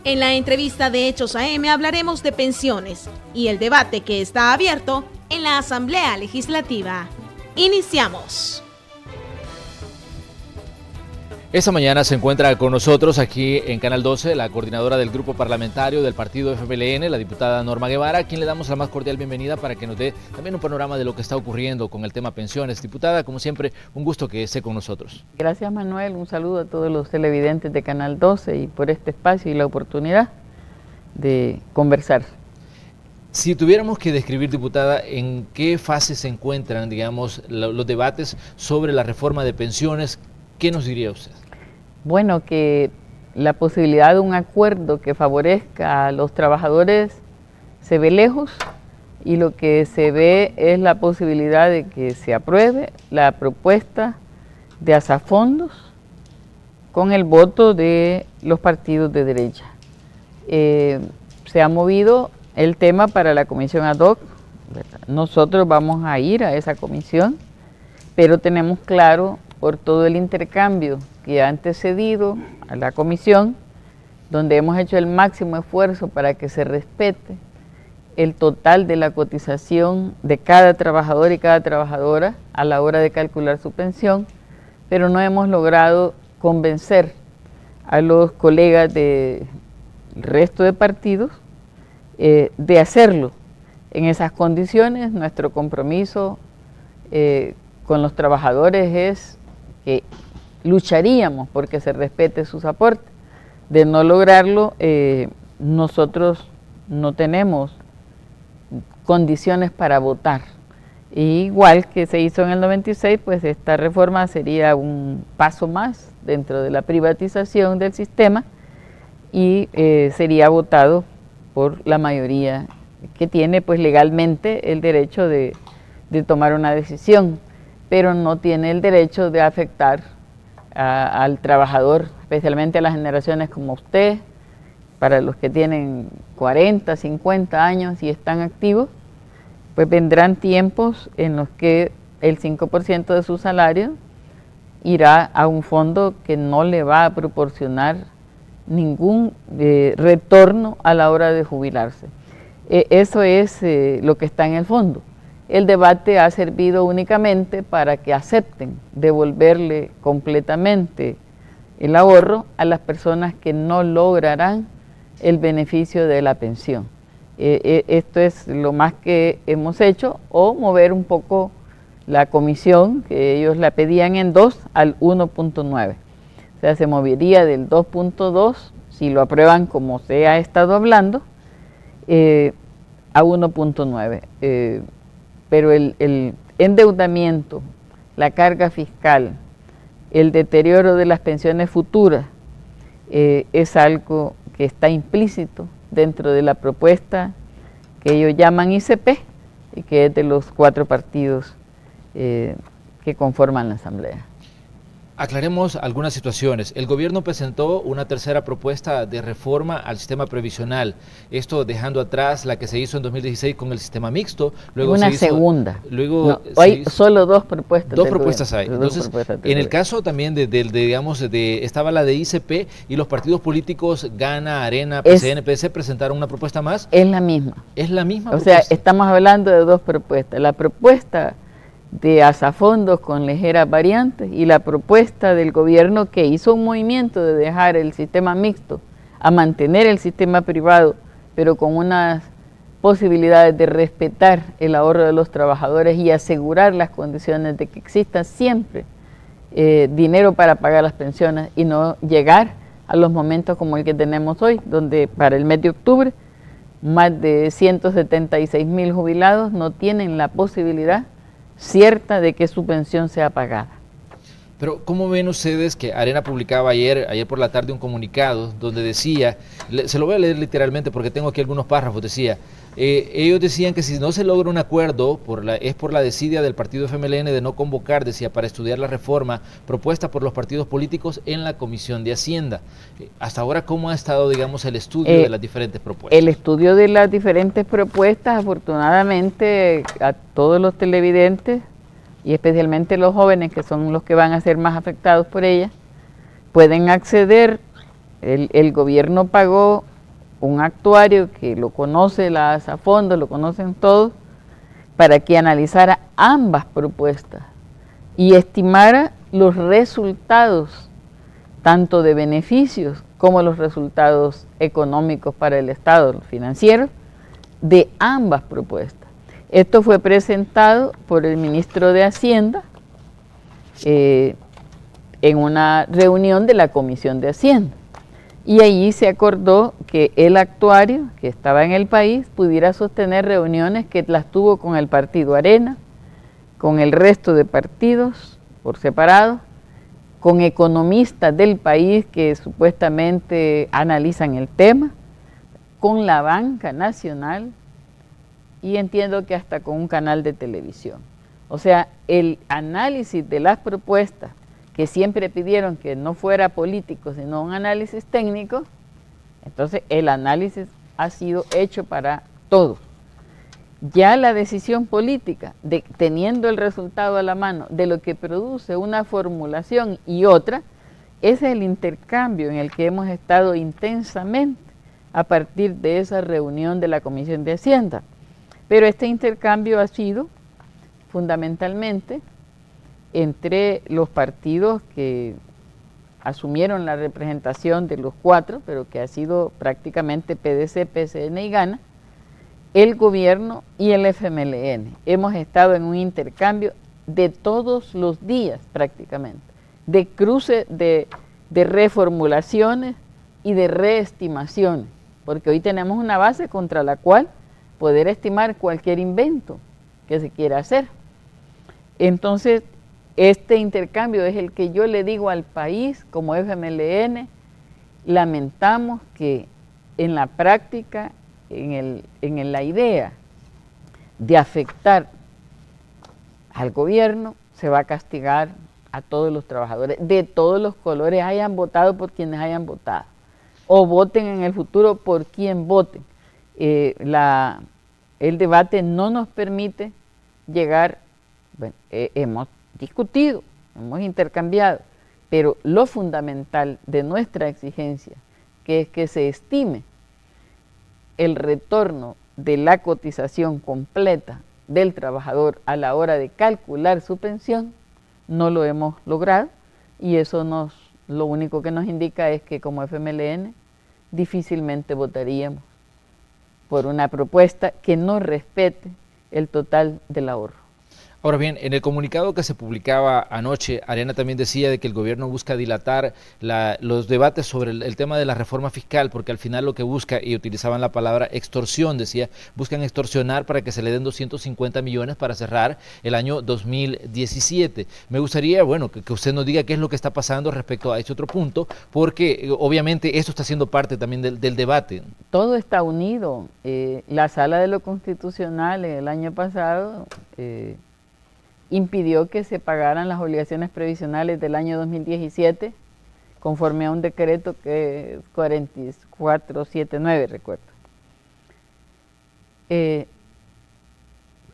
En la entrevista de Hechos AM hablaremos de pensiones y el debate que está abierto en la Asamblea Legislativa. Iniciamos. Esta mañana se encuentra con nosotros aquí en Canal 12 la coordinadora del grupo parlamentario del partido FMLN, la diputada Norma Guevara, a quien le damos la más cordial bienvenida para que nos dé también un panorama de lo que está ocurriendo con el tema pensiones. Diputada, como siempre, un gusto que esté con nosotros. Gracias, Manuel, un saludo a todos los televidentes de Canal 12 y por este espacio y la oportunidad de conversar. Si tuviéramos que describir, diputada, en qué fase se encuentran, digamos, los debates sobre la reforma de pensiones, ¿qué nos diría usted? Bueno, que la posibilidad de un acuerdo que favorezca a los trabajadores se ve lejos y lo que se ve es la posibilidad de que se apruebe la propuesta de asafondos con el voto de los partidos de derecha. Se ha movido el tema para la comisión ad hoc, ¿verdad? Nosotros vamos a ir a esa comisión, pero tenemos claro por todo el intercambio que ha antecedido a la comisión, donde hemos hecho el máximo esfuerzo para que se respete el total de la cotización de cada trabajador y cada trabajadora a la hora de calcular su pensión, pero no hemos logrado convencer a los colegas del resto de partidos de hacerlo. En esas condiciones, nuestro compromiso con los trabajadores es que lucharíamos porque se respete sus aportes. De no lograrlo, nosotros no tenemos condiciones para votar. Igual que se hizo en el 96, pues esta reforma sería un paso más dentro de la privatización del sistema y sería votado por la mayoría que tiene pues legalmente el derecho de tomar una decisión, pero no tiene el derecho de afectar al trabajador, especialmente a las generaciones como usted, para los que tienen 40, 50 años y están activos, pues vendrán tiempos en los que el 5% de su salario irá a un fondo que no le va a proporcionar ningún retorno a la hora de jubilarse. Eso es lo que está en el fondo. El debate ha servido únicamente para que acepten devolverle completamente el ahorro a las personas que no lograrán el beneficio de la pensión. Esto es lo más que hemos hecho, o mover un poco la comisión, que ellos la pedían en 2 al 1.9. O sea, se movería del 2.2, si lo aprueban como se ha estado hablando, a 1.9. Pero el endeudamiento, la carga fiscal, el deterioro de las pensiones futuras, es algo que está implícito dentro de la propuesta que ellos llaman ICP y que es de los 4 partidos que conforman la Asamblea. Aclaremos algunas situaciones. El gobierno presentó una tercera propuesta de reforma al sistema previsional, esto dejando atrás la que se hizo en 2016 con el sistema mixto. Luego una se hizo, segunda. Luego no, hay solo 2 propuestas. Dos propuestas hay. Entonces, en el caso también estaba la de ICP y los partidos políticos Gana, Arena, PCN, PC presentaron una propuesta más. Es la misma. Es la misma propuesta. O sea, estamos hablando de 2 propuestas. La propuesta de Asafondos con ligeras variantes y la propuesta del gobierno que hizo un movimiento de dejar el sistema mixto a mantener el sistema privado, pero con unas posibilidades de respetar el ahorro de los trabajadores y asegurar las condiciones de que exista siempre dinero para pagar las pensiones y no llegar a los momentos como el que tenemos hoy, donde para el mes de octubre más de 176,000 jubilados no tienen la posibilidad cierta de que su pensión sea pagada. Pero ¿cómo ven ustedes que Arena publicaba ayer por la tarde un comunicado donde decía, se lo voy a leer literalmente porque tengo aquí algunos párrafos, decía, ellos decían que si no se logra un acuerdo, es por la desidia del partido FMLN de no convocar, decía, para estudiar la reforma propuesta por los partidos políticos en la Comisión de Hacienda. Hasta ahora, ¿cómo ha estado, digamos, el estudio de las diferentes propuestas? El estudio de las diferentes propuestas, afortunadamente, a todos los televidentes, y especialmente los jóvenes, que son los que van a ser más afectados por ella, pueden acceder. El gobierno pagó un actuario que lo conoce la Asafondos, lo conocen todos, para que analizara ambas propuestas y estimara los resultados, tanto de beneficios como los resultados económicos para el Estado, los financieros, de ambas propuestas. Esto fue presentado por el ministro de Hacienda en una reunión de la Comisión de Hacienda. Y allí se acordó que el actuario que estaba en el país pudiera sostener reuniones que las tuvo con el partido Arena, con el resto de partidos por separado, con economistas del país que supuestamente analizan el tema, con la banca nacional y entiendo que hasta con un canal de televisión. O sea, el análisis de las propuestas que siempre pidieron que no fuera político, sino un análisis técnico, entonces el análisis ha sido hecho para todos. Ya la decisión política, teniendo el resultado a la mano de lo que produce una formulación y otra, es el intercambio en el que hemos estado intensamente a partir de esa reunión de la Comisión de Hacienda. Pero este intercambio ha sido fundamentalmente entre los partidos que asumieron la representación de los 4, pero que ha sido prácticamente PDC, PCN y Gana, el gobierno y el FMLN. Hemos estado en un intercambio de todos los días prácticamente, de cruce de reformulaciones y de reestimaciones, porque hoy tenemos una base contra la cual poder estimar cualquier invento que se quiera hacer. Entonces, este intercambio es el que yo le digo al país, como FMLN, lamentamos que en la práctica, en la idea de afectar al gobierno, se va a castigar a todos los trabajadores, de todos los colores, hayan votado por quienes hayan votado, o voten en el futuro por quien voten. El debate no nos permite llegar, bueno, hemos discutido, hemos intercambiado, pero lo fundamental de nuestra exigencia, que es que se estime el retorno de la cotización completa del trabajador a la hora de calcular su pensión, no lo hemos logrado, y eso lo único que nos indica es que como FMLN difícilmente votaríamos por una propuesta que no respete el total del ahorro. Ahora bien, en el comunicado que se publicaba anoche, Arena también decía de que el gobierno busca dilatar los debates sobre el tema de la reforma fiscal, porque al final lo que busca, y utilizaban la palabra extorsión, decía, buscan extorsionar para que se le den 250 millones para cerrar el año 2017. Me gustaría, bueno, que usted nos diga qué es lo que está pasando respecto a este otro punto, porque obviamente esto está siendo parte también del debate. Todo está unido. La Sala de lo Constitucional el año pasado impidió que se pagaran las obligaciones previsionales del año 2017 conforme a un decreto que es 4479, recuerdo.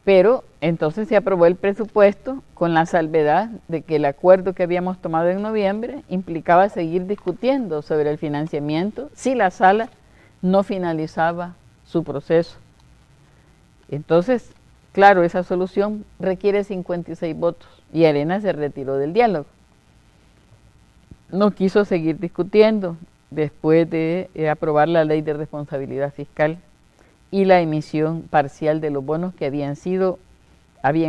Pero entonces se aprobó el presupuesto con la salvedad de que el acuerdo que habíamos tomado en noviembre implicaba seguir discutiendo sobre el financiamiento si la sala no finalizaba su proceso. Entonces, claro, esa solución requiere 56 votos y Arena se retiró del diálogo. No quiso seguir discutiendo después de aprobar la ley de responsabilidad fiscal y la emisión parcial de los bonos que habían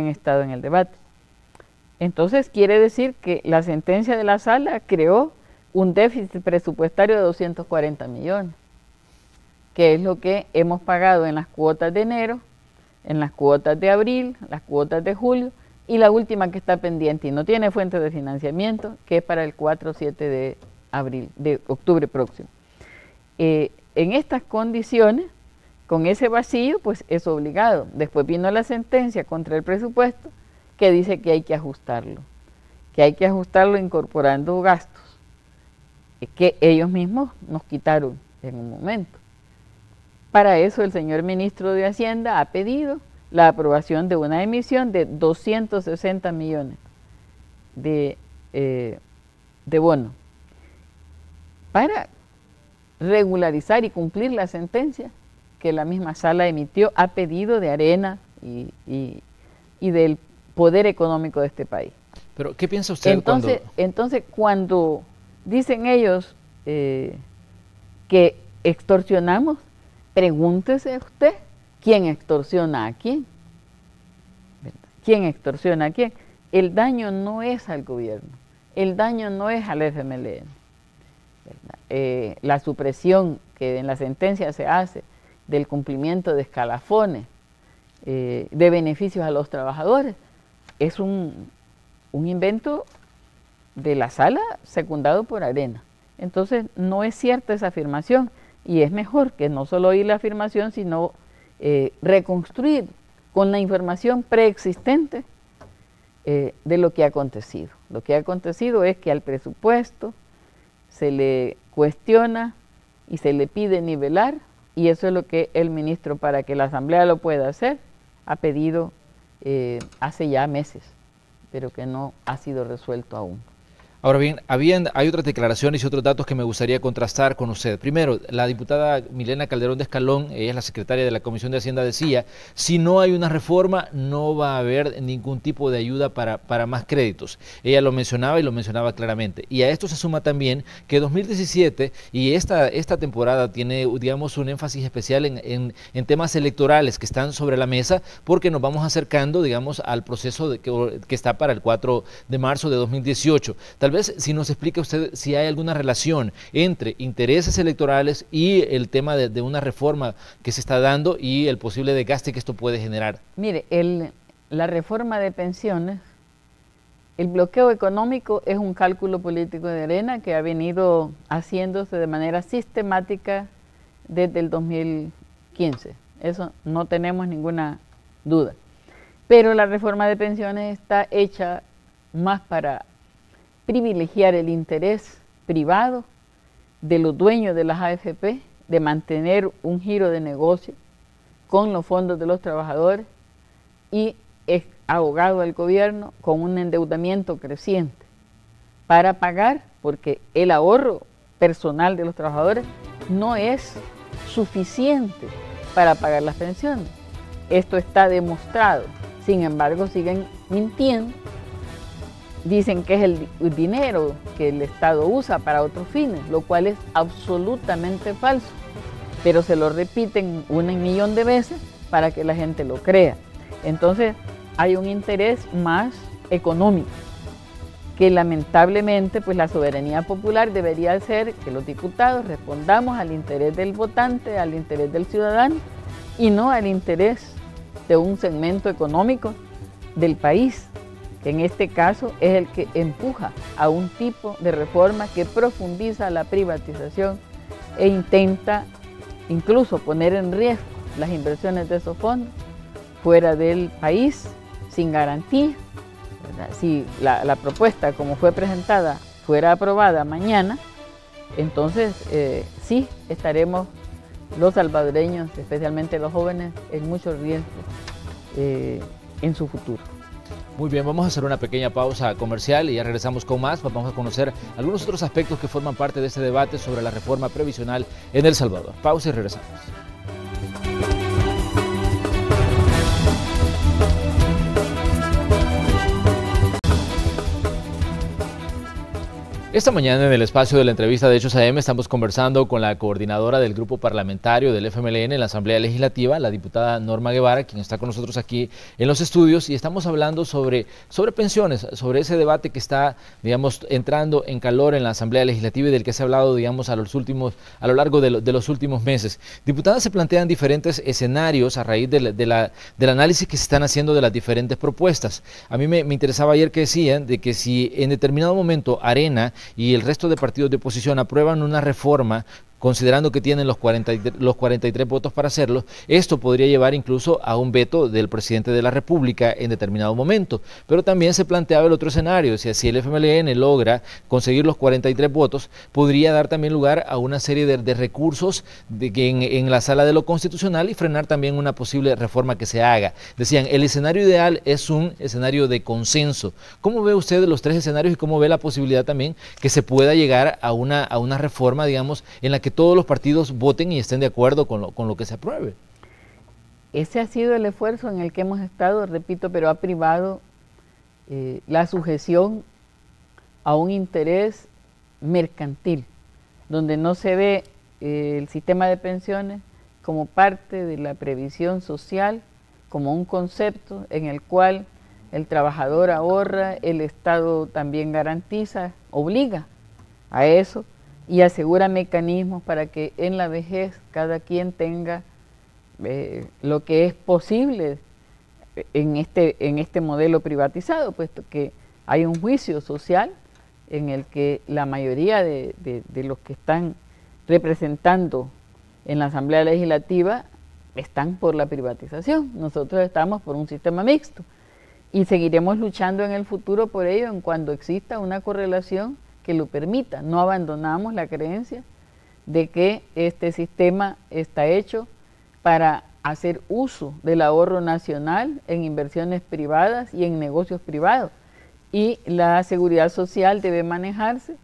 estado en el debate. Entonces quiere decir que la sentencia de la sala creó un déficit presupuestario de 240 millones, que es lo que hemos pagado en las cuotas de enero, en las cuotas de abril, las cuotas de julio y la última que está pendiente y no tiene fuente de financiamiento, que es para el 4-7 de octubre próximo. En estas condiciones, con ese vacío, pues es obligado. Después vino la sentencia contra el presupuesto que dice que hay que ajustarlo incorporando gastos que ellos mismos nos quitaron en un momento. Para eso el señor ministro de Hacienda ha pedido la aprobación de una emisión de 260 millones de bono para regularizar y cumplir la sentencia que la misma sala emitió a pedido de Arena y del poder económico de este país. Pero, ¿qué piensa usted entonces, cuando dicen ellos que extorsionamos, pregúntese usted, ¿quién extorsiona a quién? ¿Verdad? ¿Quién extorsiona a quién? El daño no es al gobierno, el daño no es al FMLN. La supresión que en la sentencia se hace del cumplimiento de escalafones, de beneficios a los trabajadores, es un invento de la sala secundado por Arena. Entonces no es cierta esa afirmación y es mejor que no solo oír la afirmación, sino reconstruir con la información preexistente de lo que ha acontecido. Lo que ha acontecido es que al presupuesto se le cuestiona y se le pide nivelar, y eso es lo que el ministro, para que la Asamblea lo pueda hacer, ha pedido hace ya meses, pero que no ha sido resuelto aún. Ahora bien, hay otras declaraciones y otros datos que me gustaría contrastar con usted. Primero, la diputada Milena Calderón de Escalón, ella es la secretaria de la Comisión de Hacienda, decía, si no hay una reforma, no va a haber ningún tipo de ayuda para más créditos. Ella lo mencionaba y lo mencionaba claramente. Y a esto se suma también que 2017 y esta temporada tiene, digamos, un énfasis especial en temas electorales que están sobre la mesa, porque nos vamos acercando, digamos, al proceso que está para el 4 de marzo de 2018. Tal vez si nos explica usted si hay alguna relación entre intereses electorales y el tema de una reforma que se está dando y el posible desgaste que esto puede generar. Mire, la reforma de pensiones, el bloqueo económico es un cálculo político de Arena que ha venido haciéndose de manera sistemática desde el 2015. Eso no tenemos ninguna duda. Pero la reforma de pensiones está hecha más para privilegiar el interés privado de los dueños de las AFP, de mantener un giro de negocio con los fondos de los trabajadores, y es ahogado al gobierno con un endeudamiento creciente para pagar, porque el ahorro personal de los trabajadores no es suficiente para pagar las pensiones. Esto está demostrado. Sin embargo, siguen mintiendo. Dicen que es el dinero que el Estado usa para otros fines, lo cual es absolutamente falso, pero se lo repiten 1 millón de veces para que la gente lo crea. Entonces, hay un interés más económico, que lamentablemente pues la soberanía popular debería ser que los diputados respondamos al interés del votante, al interés del ciudadano y no al interés de un segmento económico del país, que en este caso es el que empuja a un tipo de reforma que profundiza la privatización e intenta incluso poner en riesgo las inversiones de esos fondos fuera del país sin garantía. Si la propuesta como fue presentada fuera aprobada mañana, entonces sí estaremos los salvadoreños, especialmente los jóvenes, en muchos riesgos en su futuro. Muy bien, vamos a hacer una pequeña pausa comercial y ya regresamos con más. Vamos a conocer algunos otros aspectos que forman parte de este debate sobre la reforma previsional en El Salvador. Pausa y regresamos. Esta mañana en el espacio de la entrevista de Hechos AM estamos conversando con la coordinadora del grupo parlamentario del FMLN en la Asamblea Legislativa, la diputada Norma Guevara, quien está con nosotros aquí en los estudios, y estamos hablando sobre pensiones, sobre ese debate que está, digamos, entrando en calor en la Asamblea Legislativa y del que se ha hablado, digamos, a lo largo de los últimos meses. Diputada, se plantean diferentes escenarios a raíz del análisis que se están haciendo de las diferentes propuestas. A mí me interesaba ayer que decían de que si en determinado momento Arena y el resto de partidos de oposición aprueban una reforma, considerando que tienen los 43 votos para hacerlo, esto podría llevar incluso a un veto del presidente de la República en determinado momento. Pero también se planteaba el otro escenario, o sea, si el FMLN logra conseguir los 43 votos, podría dar también lugar a una serie de recursos en la sala de lo constitucional y frenar también una posible reforma que se haga. Decían, el escenario ideal es un escenario de consenso. ¿Cómo ve usted los tres escenarios y cómo ve la posibilidad también que se pueda llegar a una reforma, digamos, en la que todos los partidos voten y estén de acuerdo con lo que se apruebe? Ese ha sido el esfuerzo en el que hemos estado, repito, pero ha privado la sujeción a un interés mercantil, donde no se ve el sistema de pensiones como parte de la previsión social, como un concepto en el cual el trabajador ahorra, el Estado también garantiza, obliga a eso, y asegura mecanismos para que en la vejez cada quien tenga lo que es posible en este modelo privatizado, puesto que hay un juicio social en el que la mayoría de los que están representando en la Asamblea Legislativa están por la privatización. Nosotros estamos por un sistema mixto y seguiremos luchando en el futuro por ello en cuando exista una correlación que lo permita. No abandonamos la creencia de que este sistema está hecho para hacer uso del ahorro nacional en inversiones privadas y en negocios privados. Y la seguridad social debe manejarse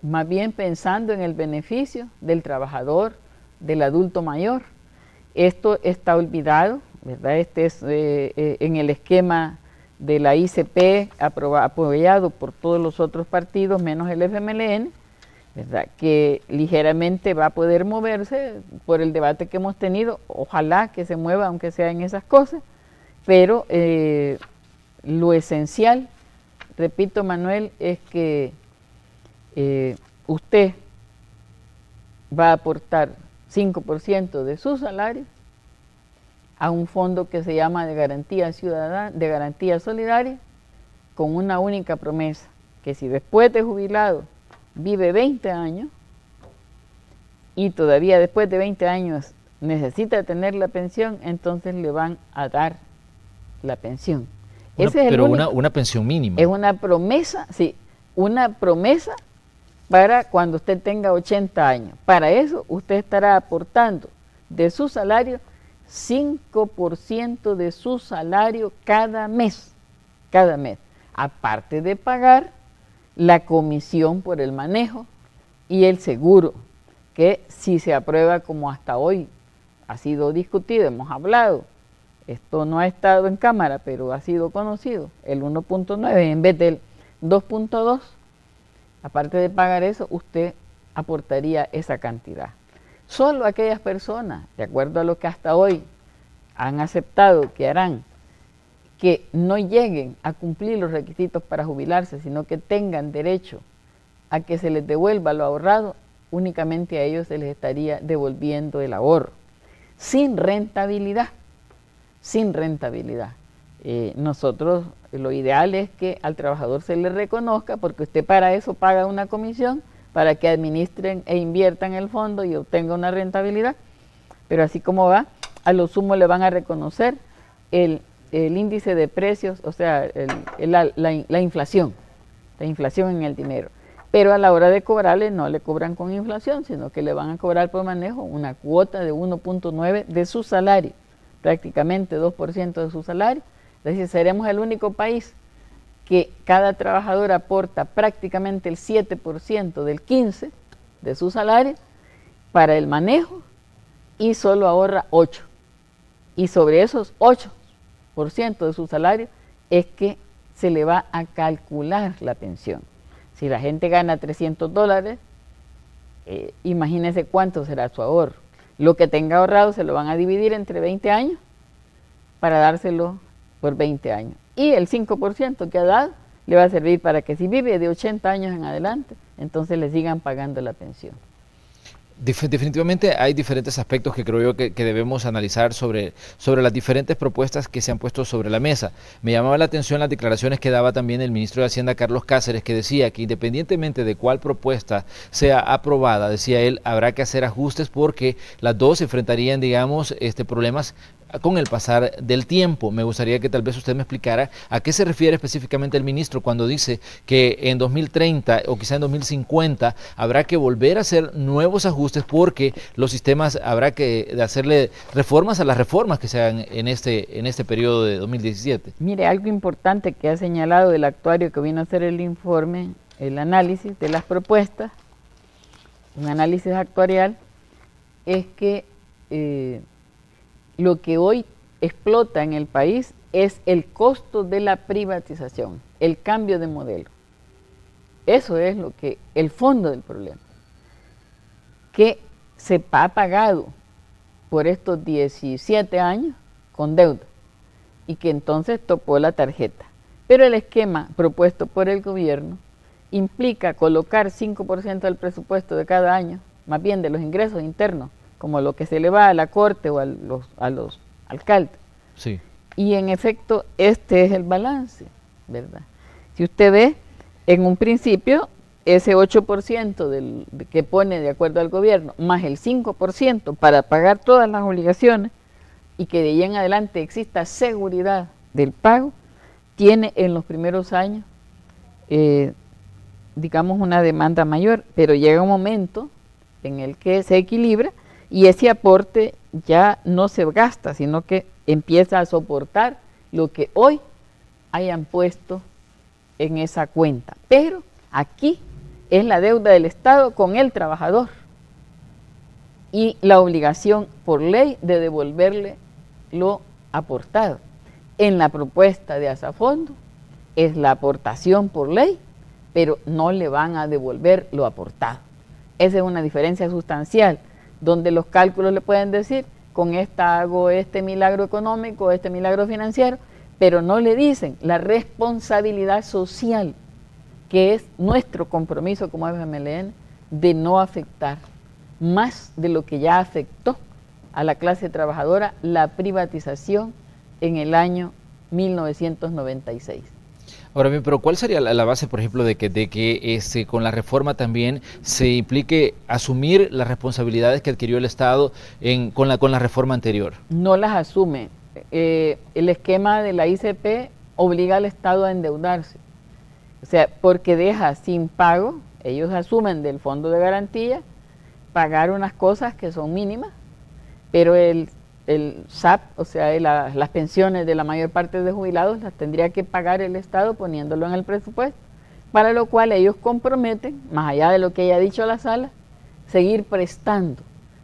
más bien pensando en el beneficio del trabajador, del adulto mayor. Esto está olvidado, ¿verdad? Este es en el esquema de la ICP apoyado por todos los otros partidos menos el FMLN, ¿verdad? Que ligeramente va a poder moverse por el debate que hemos tenido, ojalá que se mueva aunque sea en esas cosas, pero lo esencial, repito Manuel, es que usted va a aportar 5% de su salario a un fondo que se llama de garantía ciudadana, de garantía solidaria, con una única promesa, que si después de jubilado vive 20 años y todavía después de 20 años necesita tener la pensión, entonces le van a dar la pensión. Una pensión mínima. Es una promesa, sí, una promesa para cuando usted tenga 80 años. Para eso usted estará aportando de su salario 5% de su salario cada mes, aparte de pagar la comisión por el manejo y el seguro, que si se aprueba como hasta hoy ha sido discutido, hemos hablado, esto no ha estado en Cámara, pero ha sido conocido, el 1.9 en vez del 2.2, aparte de pagar eso, usted aportaría esa cantidad. Solo aquellas personas, de acuerdo a lo que hasta hoy han aceptado que harán, que no lleguen a cumplir los requisitos para jubilarse, sino que tengan derecho a que se les devuelva lo ahorrado, únicamente a ellos se les estaría devolviendo el ahorro, sin rentabilidad, sin rentabilidad. Nosotros, lo ideal es que al trabajador se le reconozca, porque usted para eso paga una comisión, para que administren e inviertan el fondo y obtenga una rentabilidad, pero así como va, a lo sumo le van a reconocer el índice de precios, o sea, la inflación en el dinero. Pero a la hora de cobrarle no le cobran con inflación, sino que le van a cobrar por manejo una cuota de 1.9 de su salario, prácticamente 2% de su salario. Es decir, seremos el único país que cada trabajador aporta prácticamente el 7% del 15% de su salario para el manejo y solo ahorra 8%. Y sobre esos 8% de su salario es que se le va a calcular la pensión. Si la gente gana $300, imagínense cuánto será su ahorro. Lo que tenga ahorrado se lo van a dividir entre 20 años para dárselo por 20 años. Y el 5% que ha dado le va a servir para que si vive de 80 años en adelante, entonces le sigan pagando la pensión. Definitivamente hay diferentes aspectos que creo yo que debemos analizar sobre las diferentes propuestas que se han puesto sobre la mesa. Me llamaba la atención las declaraciones que daba también el ministro de Hacienda, Carlos Cáceres, que decía que independientemente de cuál propuesta sea aprobada, decía él, habrá que hacer ajustes porque las dos enfrentarían, digamos, problemas con el pasar del tiempo. Me gustaría que tal vez usted me explicara a qué se refiere específicamente el ministro cuando dice que en 2030 o quizá en 2050 habrá que volver a hacer nuevos ajustes porque los sistemas habrá que hacerle reformas a las reformas que se hagan en este periodo de 2017. Mire, algo importante que ha señalado el actuario que vino a hacer el informe, el análisis de las propuestas, un análisis actuarial, es que lo que hoy explota en el país es el costo de la privatización, el cambio de modelo. Eso es lo que, el fondo del problema, que se ha pagado por estos 17 años con deuda y que entonces topó la tarjeta. Pero el esquema propuesto por el gobierno implica colocar 5% del presupuesto de cada año, más bien de los ingresos internos, como lo que se le va a la corte o a los alcaldes. Sí. Y en efecto, este es el balance, ¿verdad? Si usted ve, en un principio, ese 8% que pone de acuerdo al gobierno, más el 5% para pagar todas las obligaciones y que de ahí en adelante exista seguridad del pago, tiene en los primeros años, digamos, una demanda mayor, pero llega un momento en el que se equilibra y ese aporte ya no se gasta, sino que empieza a soportar lo que hoy hayan puesto en esa cuenta. Pero aquí es la deuda del Estado con el trabajador y la obligación por ley de devolverle lo aportado. En la propuesta de Asafondo es la aportación por ley, pero no le van a devolver lo aportado. Esa es una diferencia sustancial, donde los cálculos le pueden decir, con esta hago este milagro económico, este milagro financiero, pero no le dicen la responsabilidad social, que es nuestro compromiso como FMLN, de no afectar más de lo que ya afectó a la clase trabajadora la privatización en el año 1996. Ahora bien, pero ¿cuál sería la base, por ejemplo, de que con la reforma también se implique asumir las responsabilidades que adquirió el Estado con la reforma anterior? No las asume. El esquema de la ICP obliga al Estado a endeudarse. O sea, porque deja sin pago, ellos asumen del fondo de garantía, pagar unas cosas que son mínimas, pero el SAP, o sea, las pensiones de la mayor parte de jubilados las tendría que pagar el Estado poniéndolo en el presupuesto, para lo cual ellos comprometen, más allá de lo que haya dicho la sala, seguir prestando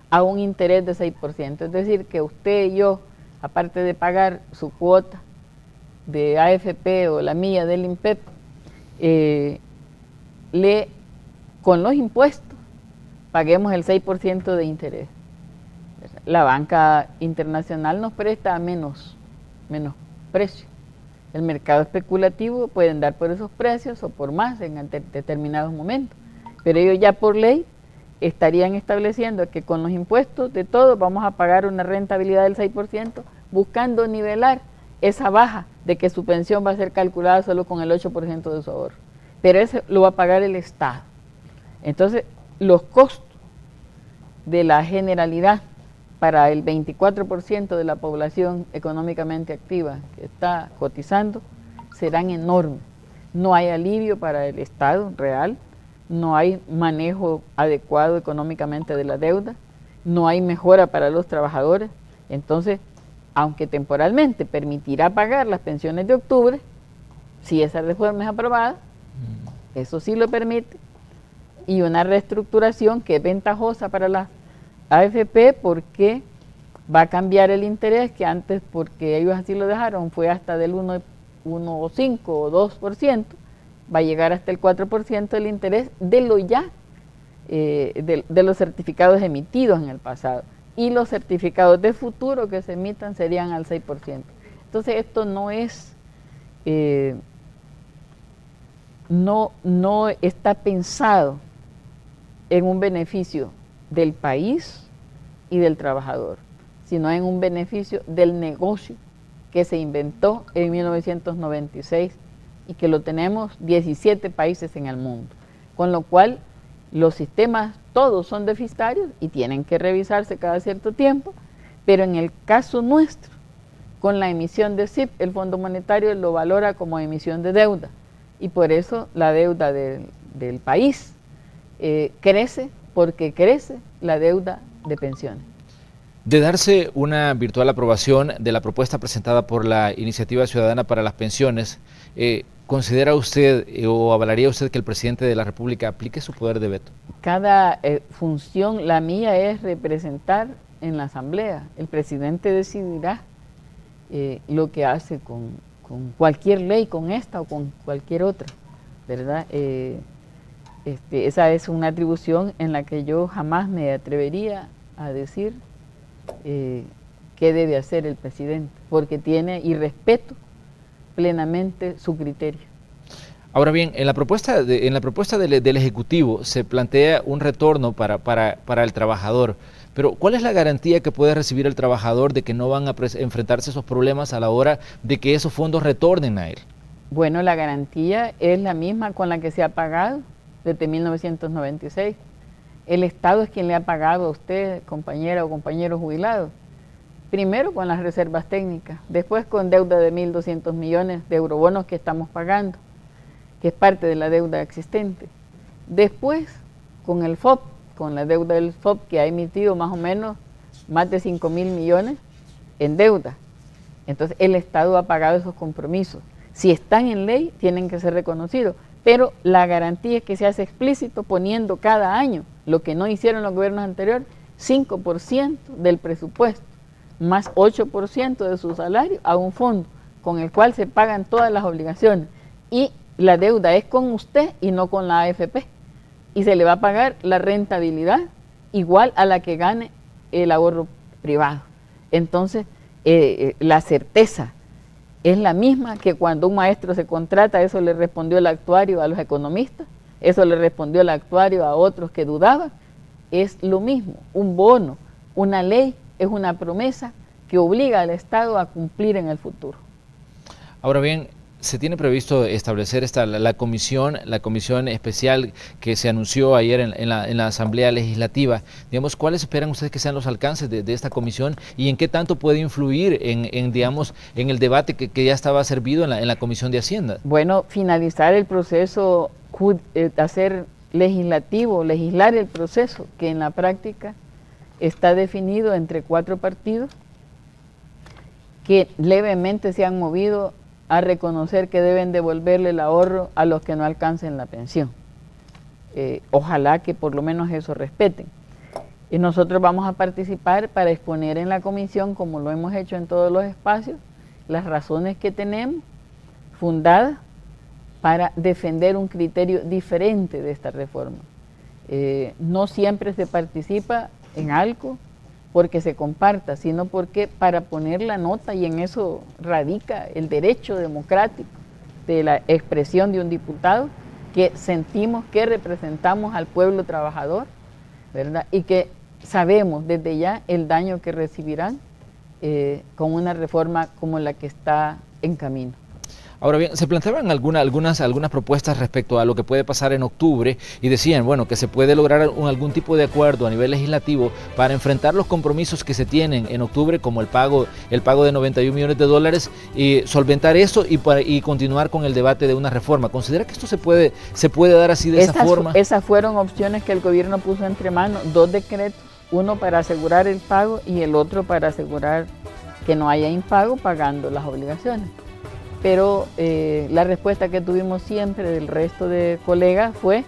a un interés de 6%. Es decir, que usted y yo, aparte de pagar su cuota de AFP o la mía del INPEP, con los impuestos paguemos el 6% de interés. La banca internacional nos presta a menos precio, El mercado especulativo pueden dar por esos precios o por más en determinados momentos, pero ellos ya por ley estarían estableciendo que con los impuestos de todo vamos a pagar una rentabilidad del 6%, buscando nivelar esa baja de que su pensión va a ser calculada solo con el 8% de su ahorro. Pero eso lo va a pagar el Estado. Entonces, los costos de la generalidad para el 24% de la población económicamente activa que está cotizando serán enormes. No hay alivio para el Estado real, no hay manejo adecuado económicamente de la deuda, no hay mejora para los trabajadores. Entonces, aunque temporalmente permitirá pagar las pensiones de octubre, si esa reforma es aprobada, eso sí lo permite, y una reestructuración que es ventajosa para la AFP porque va a cambiar el interés que antes, porque ellos así lo dejaron, fue hasta del 1,5 o 2%, va a llegar hasta el 4% del interés de lo ya, de los certificados emitidos en el pasado, y los certificados de futuro que se emitan serían al 6%. Entonces esto no es, no está pensado en un beneficio del país y del trabajador, sino en un beneficio del negocio que se inventó en 1996 y que lo tenemos 17 países en el mundo, con lo cual los sistemas todos son deficitarios y tienen que revisarse cada cierto tiempo, pero en el caso nuestro, con la emisión de SIP, el Fondo Monetario lo valora como emisión de deuda, y por eso la deuda del país crece, porque crece la deuda de pensiones. De darse una virtual aprobación de la propuesta presentada por la Iniciativa Ciudadana para las Pensiones, ¿considera usted o avalaría usted que el presidente de la República aplique su poder de veto? Cada función, la mía es representar en la Asamblea. El presidente decidirá lo que hace con cualquier ley, con esta o con cualquier otra, ¿verdad? Esa es una atribución en la que yo jamás me atrevería a decir qué debe hacer el presidente, porque tiene y respeto plenamente su criterio. Ahora bien, en la propuesta del Ejecutivo se plantea un retorno para el trabajador, pero ¿cuál es la garantía que puede recibir el trabajador de que no van a enfrentarse esos problemas a la hora de que esos fondos retornen a él? Bueno, la garantía es la misma con la que se ha pagado desde 1996. El Estado es quien le ha pagado a usted, compañera o compañero jubilado, primero con las reservas técnicas, después con deuda de 1.200 millones de eurobonos que estamos pagando, que es parte de la deuda existente. Después con el FOP, con la deuda del FOP que ha emitido más o menos más de 5.000 millones en deuda. Entonces el Estado ha pagado esos compromisos. Si están en ley, tienen que ser reconocidos, pero la garantía es que se hace explícito poniendo cada año, lo que no hicieron los gobiernos anteriores, 5% del presupuesto, más 8% de su salario a un fondo con el cual se pagan todas las obligaciones. Y la deuda es con usted y no con la AFP. Y se le va a pagar la rentabilidad igual a la que gane el ahorro privado. Entonces, la certeza es la misma que cuando un maestro se contrata, eso le respondió el actuario a los economistas, eso le respondió el actuario a otros que dudaban. Es lo mismo, un bono, una ley, es una promesa que obliga al Estado a cumplir en el futuro. Ahora bien, se tiene previsto establecer la comisión especial que se anunció ayer en la Asamblea Legislativa. Digamos, ¿cuáles esperan ustedes que sean los alcances de esta comisión y en qué tanto puede influir en el debate que ya estaba servido en la Comisión de Hacienda? Bueno, finalizar el proceso, hacer legislar el proceso, que en la práctica está definido entre 4 partidos que levemente se han movido a reconocer que deben devolverle el ahorro a los que no alcancen la pensión. Ojalá que por lo menos eso respeten. Y nosotros vamos a participar para exponer en la comisión, como lo hemos hecho en todos los espacios, las razones que tenemos fundadas para defender un criterio diferente de esta reforma. No siempre se participa en ALCO, porque se comparta, sino porque para poner la nota, y en eso radica el derecho democrático de la expresión de un diputado, que sentimos que representamos al pueblo trabajador, ¿verdad? Y que sabemos desde ya el daño que recibirán con una reforma como la que está en camino. Ahora bien, se planteaban algunas propuestas respecto a lo que puede pasar en octubre y decían, bueno, que se puede lograr algún tipo de acuerdo a nivel legislativo para enfrentar los compromisos que se tienen en octubre, como el pago de 91 millones de dólares, y solventar eso y continuar con el debate de una reforma. ¿Considera que esto se puede dar así de esa forma? Esas fueron opciones que el gobierno puso entre manos, 2 decretos, uno para asegurar el pago y el otro para asegurar que no haya impago pagando las obligaciones. Pero la respuesta que tuvimos siempre del resto de colegas fue: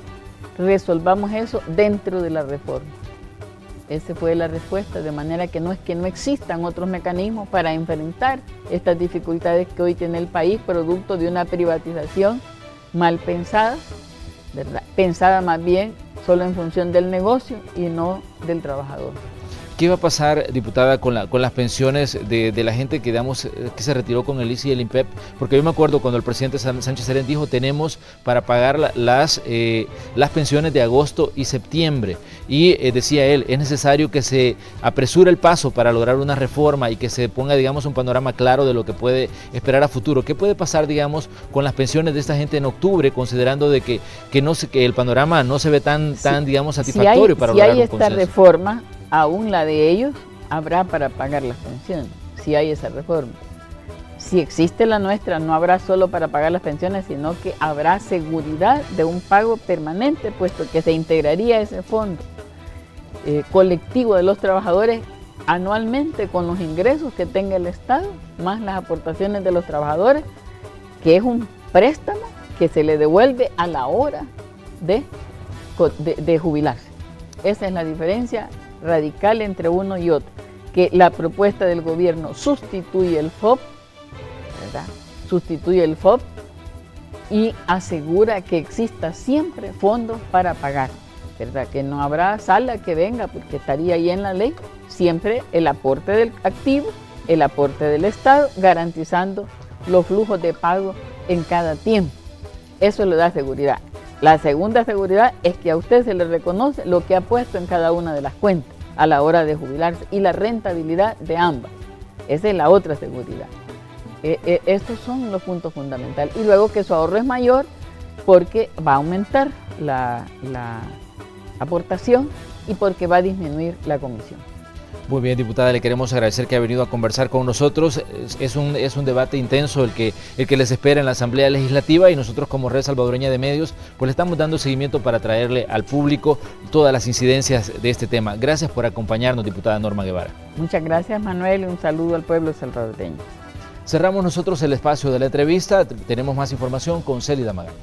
resolvamos eso dentro de la reforma. Esa fue la respuesta, de manera que no es que no existan otros mecanismos para enfrentar estas dificultades que hoy tiene el país, producto de una privatización mal pensada, ¿verdad? Pensada más bien solo en función del negocio y no del trabajador. ¿Qué va a pasar, diputada, con las pensiones de la gente que se retiró con el ICE y el INPEP? Porque yo me acuerdo cuando el presidente Sánchez Serén dijo: tenemos para pagar las pensiones de agosto y septiembre. Y decía él, es necesario que se apresure el paso para lograr una reforma y que se ponga, digamos, un panorama claro de lo que puede esperar a futuro. ¿Qué puede pasar, digamos, con las pensiones de esta gente en octubre, considerando de que el panorama no se ve tan digamos, satisfactorio para lograr un consenso? Si hay esta reforma, aún la de ellos habrá para pagar las pensiones, si hay esa reforma. Si existe la nuestra, no habrá solo para pagar las pensiones, sino que habrá seguridad de un pago permanente, puesto que se integraría ese fondo colectivo de los trabajadores anualmente con los ingresos que tenga el Estado, más las aportaciones de los trabajadores, que es un préstamo que se le devuelve a la hora de jubilarse. Esa es la diferencia radical entre uno y otro, que la propuesta del gobierno sustituye el FOP, ¿verdad? Sustituye el FOP y asegura que exista siempre fondos para pagar, ¿verdad? Que no habrá sala que venga, porque estaría ahí en la ley, siempre el aporte del activo, el aporte del Estado, garantizando los flujos de pago en cada tiempo. Eso le da seguridad. La segunda seguridad es que a usted se le reconoce lo que ha puesto en cada una de las cuentas a la hora de jubilarse y la rentabilidad de ambas. Esa es la otra seguridad. Estos son los puntos fundamentales. Y luego que su ahorro es mayor porque va a aumentar la aportación y porque va a disminuir la comisión. Muy bien, diputada, le queremos agradecer que ha venido a conversar con nosotros. Es un debate intenso el que les espera en la Asamblea Legislativa, y nosotros como Red Salvadoreña de Medios pues le estamos dando seguimiento para traerle al público todas las incidencias de este tema. Gracias por acompañarnos, diputada Norma Guevara. Muchas gracias, Manuel, y un saludo al pueblo salvadoreño. Cerramos nosotros el espacio de la entrevista. Tenemos más información con Célida Magán.